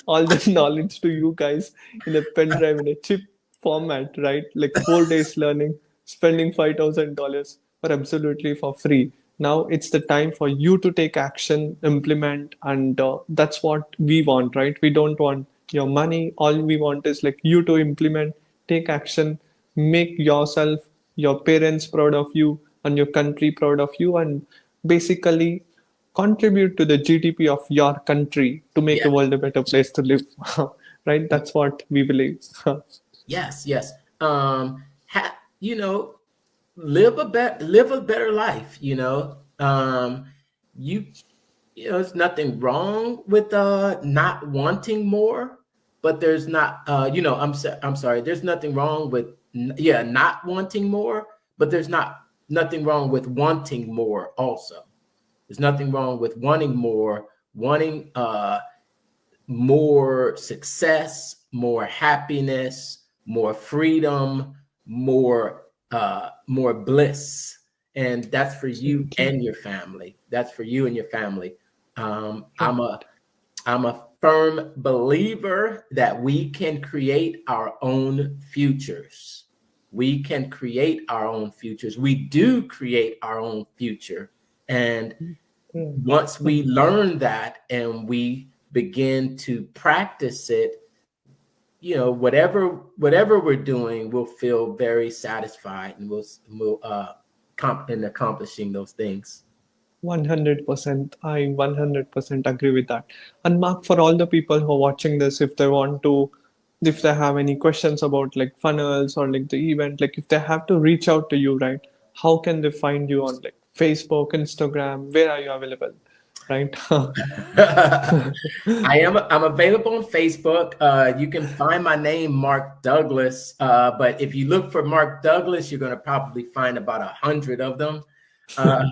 all the knowledge to you guys in a pen drive in a chip format, right? Like 4 days learning, spending $5,000 for absolutely for free. Now it's the time for you to take action, implement, and that's what we want, right? We don't want your money. All we want is like you to implement, take action, make yourself, your parents proud of you, and your country proud of you, and basically contribute to the GDP of your country to make yeah. the world a better place to live. Right? That's what we believe. Yes, yes. You know, live a better life. You there's nothing wrong with not wanting more, but there's not I'm sorry. There's nothing wrong with not wanting more, but there's nothing wrong with wanting more also. There's nothing wrong with wanting more, wanting more success, more happiness, more freedom, more bliss, and that's for you Absolutely. and your family. That's for you and your family. Um, I'm Right. a I'm a firm believer that we can create our own futures. We can create our own futures. We do create our own future, and Mm. Once we learn that and we begin to practice it, whatever we're doing, we'll feel very satisfied, and we'll in accomplishing those things. 100%. I 100% agree with that. And Mark, for all the people who are watching this, if they want to, if they have any questions about like funnels or like the event, like if they have to reach out to you, right? How can they find you on like Facebook, Instagram? Where are you available? Right? I'm available on Facebook. You can find my name, Mark Douglas. But if you look for Mark Douglas, you're going to probably find about 100 of them.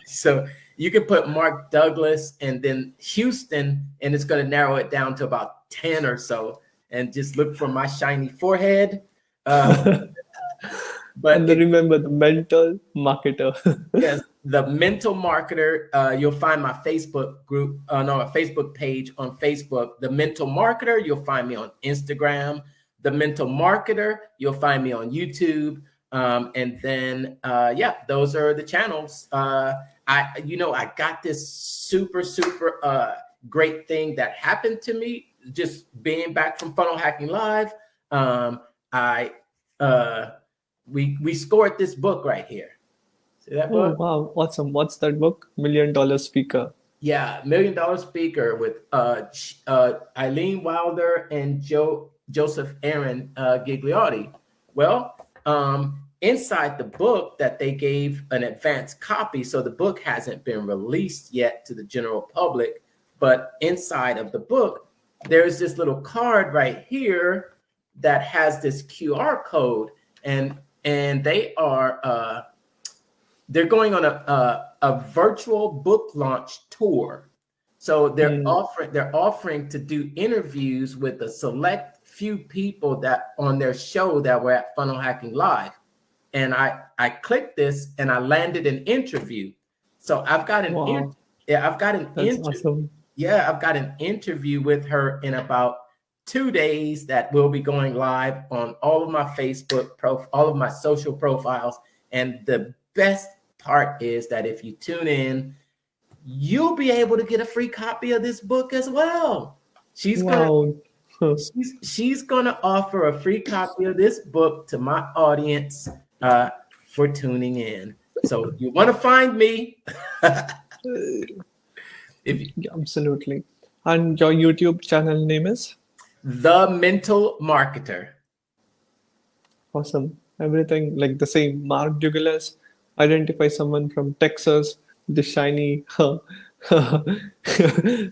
So you can put Mark Douglas and then Houston, and it's going to narrow it down to about 10 or so. And just look for my shiny forehead. But And then remember the mental marketer. yes, the mental marketer. You'll find my Facebook group, no, a Facebook page on Facebook. The mental marketer. You'll find me on Instagram. The mental marketer. You'll find me on YouTube. And then, yeah, those are the channels. I got this super great thing that happened to me just being back from Funnel Hacking Live. We scored this book right here. See that Oh, book? wow. Awesome. What's that book? Million Dollar Speaker. Yeah, $1 Million Speaker with Eileen Wilder and Joseph Aaron Gigliotti. Well, inside the book that they gave an advanced copy, so the book hasn't been released yet to the general public, but inside of the book, there's this little card right here that has this QR code, and they are they're going on a virtual book launch tour. So they're offering to do interviews with a select few people that on their show that were at Funnel Hacking Live. And I clicked this and I landed an interview. So I've got an Wow. I've got an That's awesome. yeah, I've got an interview with her in about 2 days that will be going live on all of my all of my social profiles. And the best part is that if you tune in, you'll be able to get a free copy of this book as well. She's Wow. she's gonna offer a free copy of this book to my audience for tuning in. So you want to find me? Yeah, absolutely. And your YouTube channel name is? The Mental Marketer. Awesome. Everything like the same. Mark Douglas, identify someone from Texas, the shiny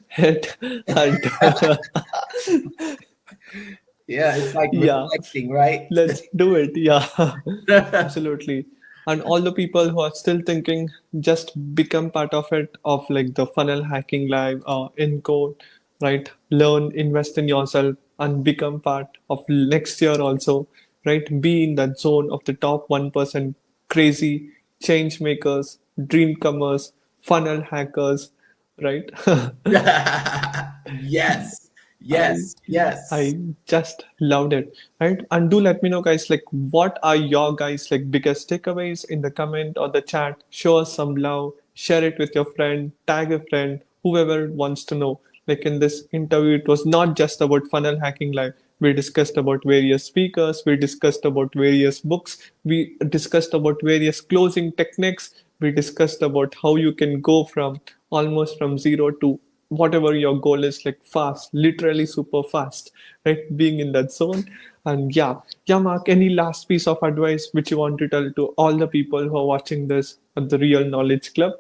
head, and Yeah, it's like yeah, reflecting, right? let's do it. Yeah, absolutely. And all the people who are still thinking, just become part of it, of like the funnel hacking live in code, right? Learn, invest in yourself, and become part of next year also, right? Be in that zone of the top 1% crazy change makers, dream comers, funnel hackers, right? Yes, I yes, yes. I just loved it. Right? And do let me know, guys, like what are your guys like biggest takeaways in the comment or the chat? Show us some love, share it with your friend, tag a friend, whoever wants to know. Like in this interview, it was not just about funnel hacking live. We discussed about various speakers, we discussed about various books, we discussed about various closing techniques, we discussed about how you can go from almost from zero to whatever your goal is, like fast, literally super fast, right? Being in that zone. And yeah, Mark, any last piece of advice which you want to tell to all the people who are watching this at the Real Knowledge Club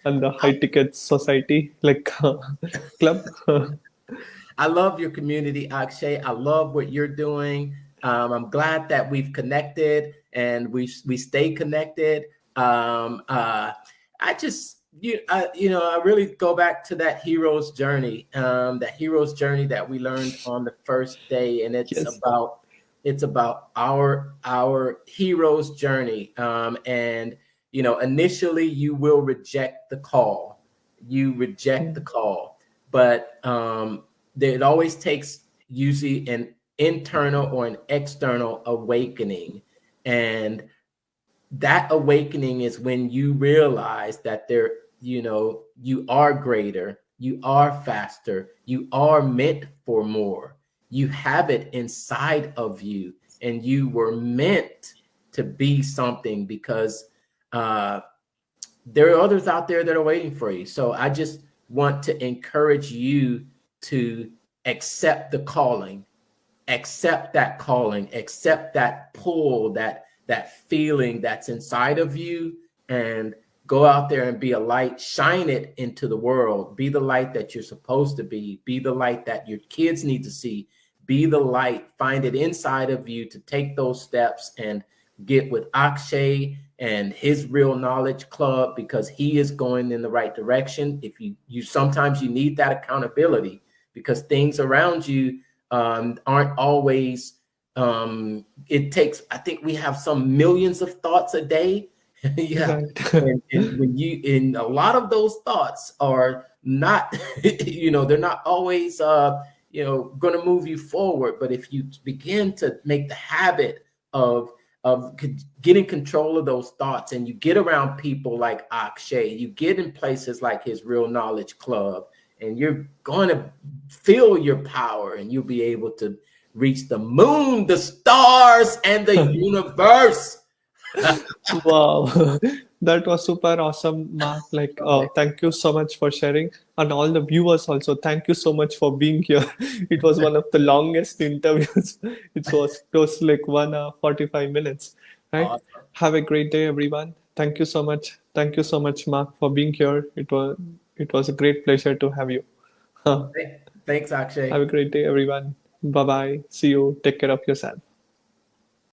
and the High Ticket Society, like club? I love your community, Akshay. I love what you're doing. I'm glad that we've connected and we stay connected. I just I really go back to that hero's journey, that we learned on the first day, and Yes. it's about our hero's journey. And initially you will reject the call, but it always takes usually an internal or an external awakening, and that awakening is when you realize that you are greater, you are faster, you are meant for more. You have it inside of you, and you were meant to be something, because uh, there are others out there that are waiting for you. So I just want to encourage you to accept the calling, accept that pull, that feeling that's inside of you, and go out there and be a light. Shine it into the world. Be the light that you're supposed to be. Be the light that your kids need to see. Be the light. Find it inside of you to take those steps and get with Akshay and his Real Knowledge Club, because he is going in the right direction. If you sometimes you need that accountability, because things around you aren't always, it takes, I think we have some millions of thoughts a day. Yeah. Right. And when and a lot of those thoughts are not, they're not always, going to move you forward. But if you begin to make the habit of getting control of those thoughts, and you get around people like Akshay, you get in places like his Real Knowledge Club, and you're going to feel your power, and you'll be able to reach the moon, the stars, and the universe. Wow, that was super awesome, Mark. Like, thank you so much for sharing, and all the viewers also. Thank you so much for being here. It was one of the longest interviews. It was close like 1 hour 45 minutes. Right. Awesome. Have a great day, everyone. Thank you so much. Thank you so much, Mark, for being here. It was a great pleasure to have you. Huh. Thanks, Akshay. Have a great day, everyone. Bye bye. See you. Take care of yourself.